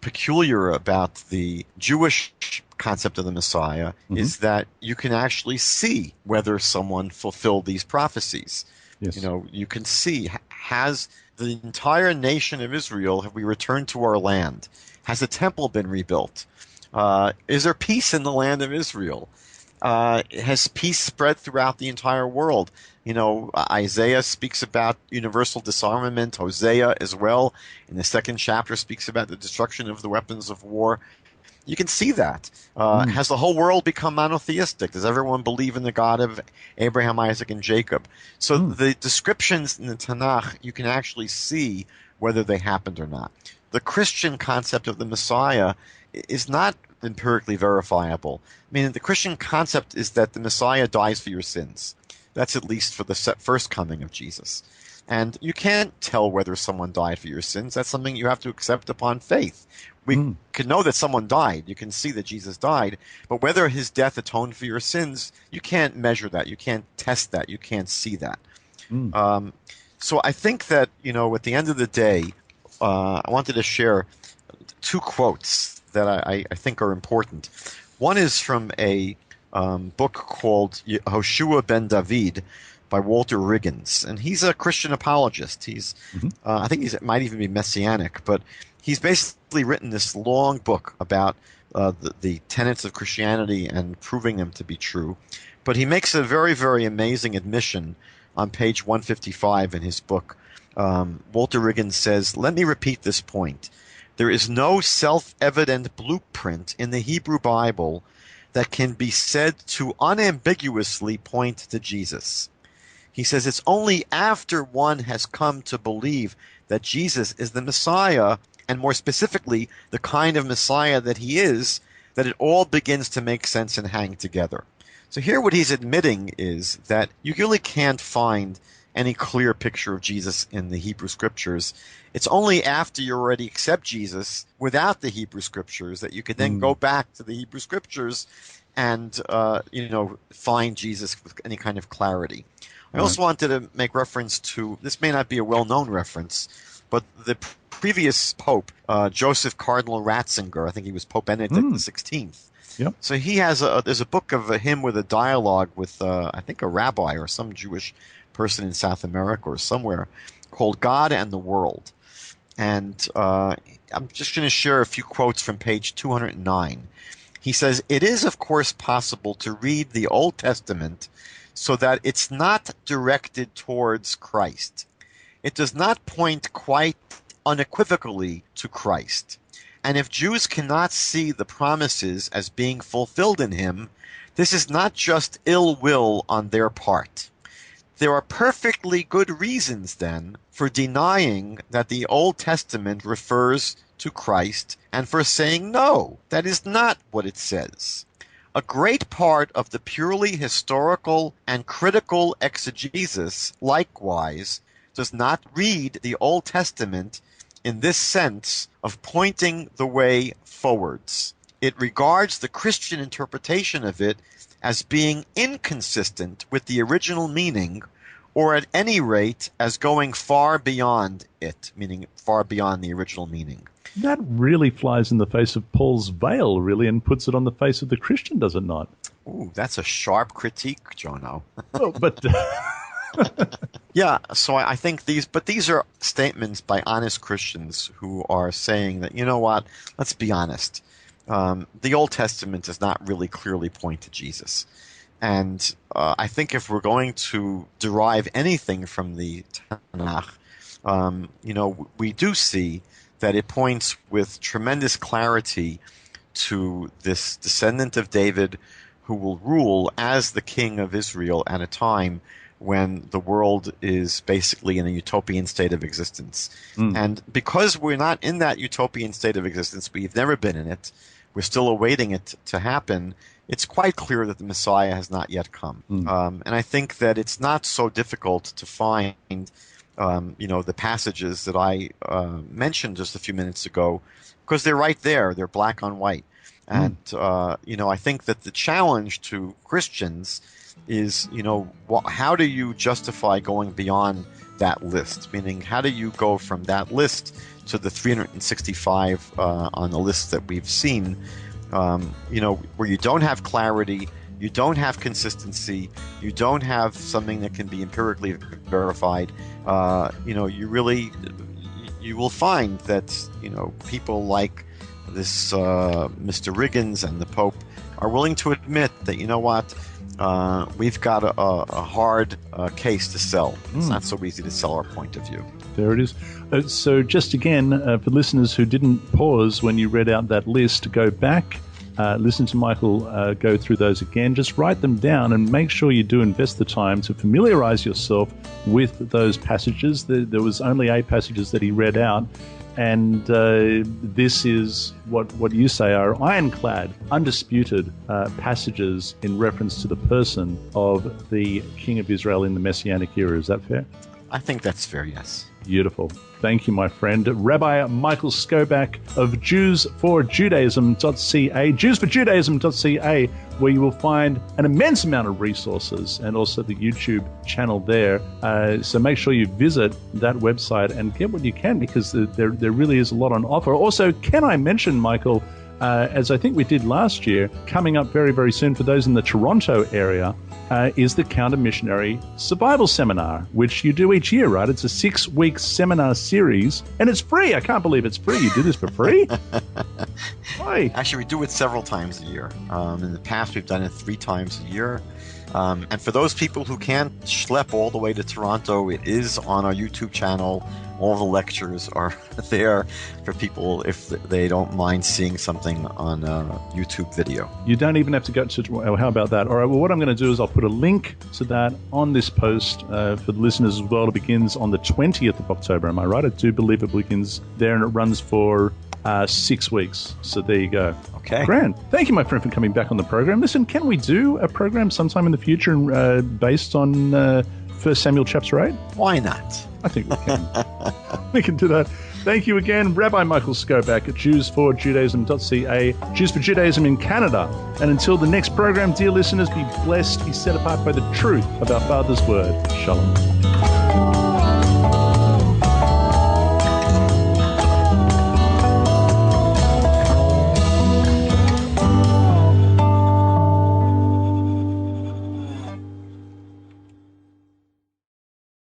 peculiar about the Jewish concept of the Messiah is that you can actually see whether someone fulfilled these prophecies. Yes. You can see, has the entire nation of Israel, have we returned to our land? Has the temple been rebuilt? Is there peace in the land of Israel? Has peace spread throughout the entire world? Isaiah speaks about universal disarmament. Hosea as well, in the second chapter, speaks about the destruction of the weapons of war. You can see that. Has the whole world become monotheistic? Does everyone believe in the God of Abraham, Isaac, and Jacob? So the descriptions in the Tanakh, you can actually see whether they happened or not. The Christian concept of the Messiah is not empirically verifiable. I mean, the Christian concept is that the Messiah dies for your sins. That's at least for the first coming of Jesus. And you can't tell whether someone died for your sins. That's something you have to accept upon faith. We can know that someone died. You can see that Jesus died. But whether his death atoned for your sins, you can't measure that. You can't test that. You can't see that. So I think that, at the end of the day, I wanted to share two quotes that I think are important. One is from a book called Hoshua ben David by Walter Riggins, and he's a Christian apologist. He's, I think he might even be Messianic, but he's basically written this long book about the tenets of Christianity and proving them to be true. But he makes a very, very amazing admission on page 155 in his book. Walter Riggins says, "Let me repeat this point. There is no self-evident blueprint in the Hebrew Bible that can be said to unambiguously point to Jesus." He says it's only after one has come to believe that Jesus is the Messiah, and more specifically, the kind of Messiah that he is, that it all begins to make sense and hang together. So here what he's admitting is that you really can't find any clear picture of Jesus in the Hebrew Scriptures. It's only after you already accept Jesus without the Hebrew Scriptures that you can then go back to the Hebrew Scriptures and find Jesus with any kind of clarity. I also wanted to make reference to, this may not be a well-known reference, but the previous Pope, Joseph Cardinal Ratzinger, I think he was Pope Benedict XVI. Yep. So he has there's a book of him with a dialogue with, I think, a rabbi or some Jewish person in South America or somewhere, called God and the World. And I'm just going to share a few quotes from page 209. He says, "It is, of course, possible to read the Old Testament so that it's not directed towards Christ. It does not point quite unequivocally to Christ. And if Jews cannot see the promises as being fulfilled in him, this is not just ill will on their part. There are perfectly good reasons, then, for denying that the Old Testament refers to Christ and for saying, no, that is not what it says. A great part of the purely historical and critical exegesis, likewise, does not read the Old Testament in this sense of pointing the way forwards. It regards the Christian interpretation of it as being inconsistent with the original meaning, or at any rate as going far beyond it, meaning far beyond the original meaning." That really flies in the face of Paul's veil, really, and puts it on the face of the Christian, does it not? Ooh, that's a sharp critique, Jono. Oh, but Yeah, so I think these are statements by honest Christians who are saying that, you know what, let's be honest. The Old Testament does not really clearly point to Jesus. And I think if we're going to derive anything from the Tanakh, we do see that it points with tremendous clarity to this descendant of David who will rule as the king of Israel at a time when the world is basically in a utopian state of existence. And because we're not in that utopian state of existence, we've never been in it, we're still awaiting it to happen, it's quite clear that the Messiah has not yet come. And I think that it's not so difficult to find the passages that I mentioned just a few minutes ago, because they're right there. They're black on white. And, I think that the challenge to Christians is, how do you justify going beyond that list? Meaning, how do you go from that list to the 365 on the list that we've seen, where you don't have clarity, you don't have consistency, you don't have something that can be empirically verified, you will find that, people like this Mr. Riggins and the Pope are willing to admit that, we've got a hard case to sell. It's not so easy to sell our point of view. There it is. So just again, for listeners who didn't pause when you read out that list, go back, listen to Michael go through those again. Just write them down and make sure you do invest the time to familiarize yourself with those passages. There was only 8 passages that he read out. And this is what you say are ironclad, undisputed passages in reference to the person of the King of Israel in the Messianic era. Is that fair? I think that's fair, yes. Beautiful. Thank you, my friend. Rabbi Michael Skobac of JewsForJudaism.ca, JewsForJudaism.ca, where you will find an immense amount of resources and also the YouTube channel there. So make sure you visit that website and get what you can, because there really is a lot on offer. Also, can I mention, Michael, as I think we did last year, coming up very, very soon for those in the Toronto area, is the Counter Missionary Survival Seminar, which you do each year, right? It's a 6-week seminar series, and it's free. I can't believe it's free. You do this for free? Why? Actually, we do it several times a year. In the past, we've done it 3 times a year. And for those people who can't schlep all the way to Toronto, it is on our YouTube channel. All the lectures are there for people if they don't mind seeing something on YouTube video. You don't even have to go to... Well, how about that? All right, well, what I'm going to do is I'll put a link to that on this post for the listeners as well. It begins on the 20th of October, am I right? I do believe it begins there, and it runs for 6 weeks. So there you go. Okay. Grand. Thank you, my friend, for coming back on the program. Listen, can we do a program sometime in the future based on 1 Samuel chapter 8? Why not? I think we can. We can do that. Thank you again, Rabbi Michael Skobac at JewsForJudaism.ca, Jews for Judaism in Canada. And until the next program, dear listeners, be blessed, be set apart by the truth of our Father's Word. Shalom.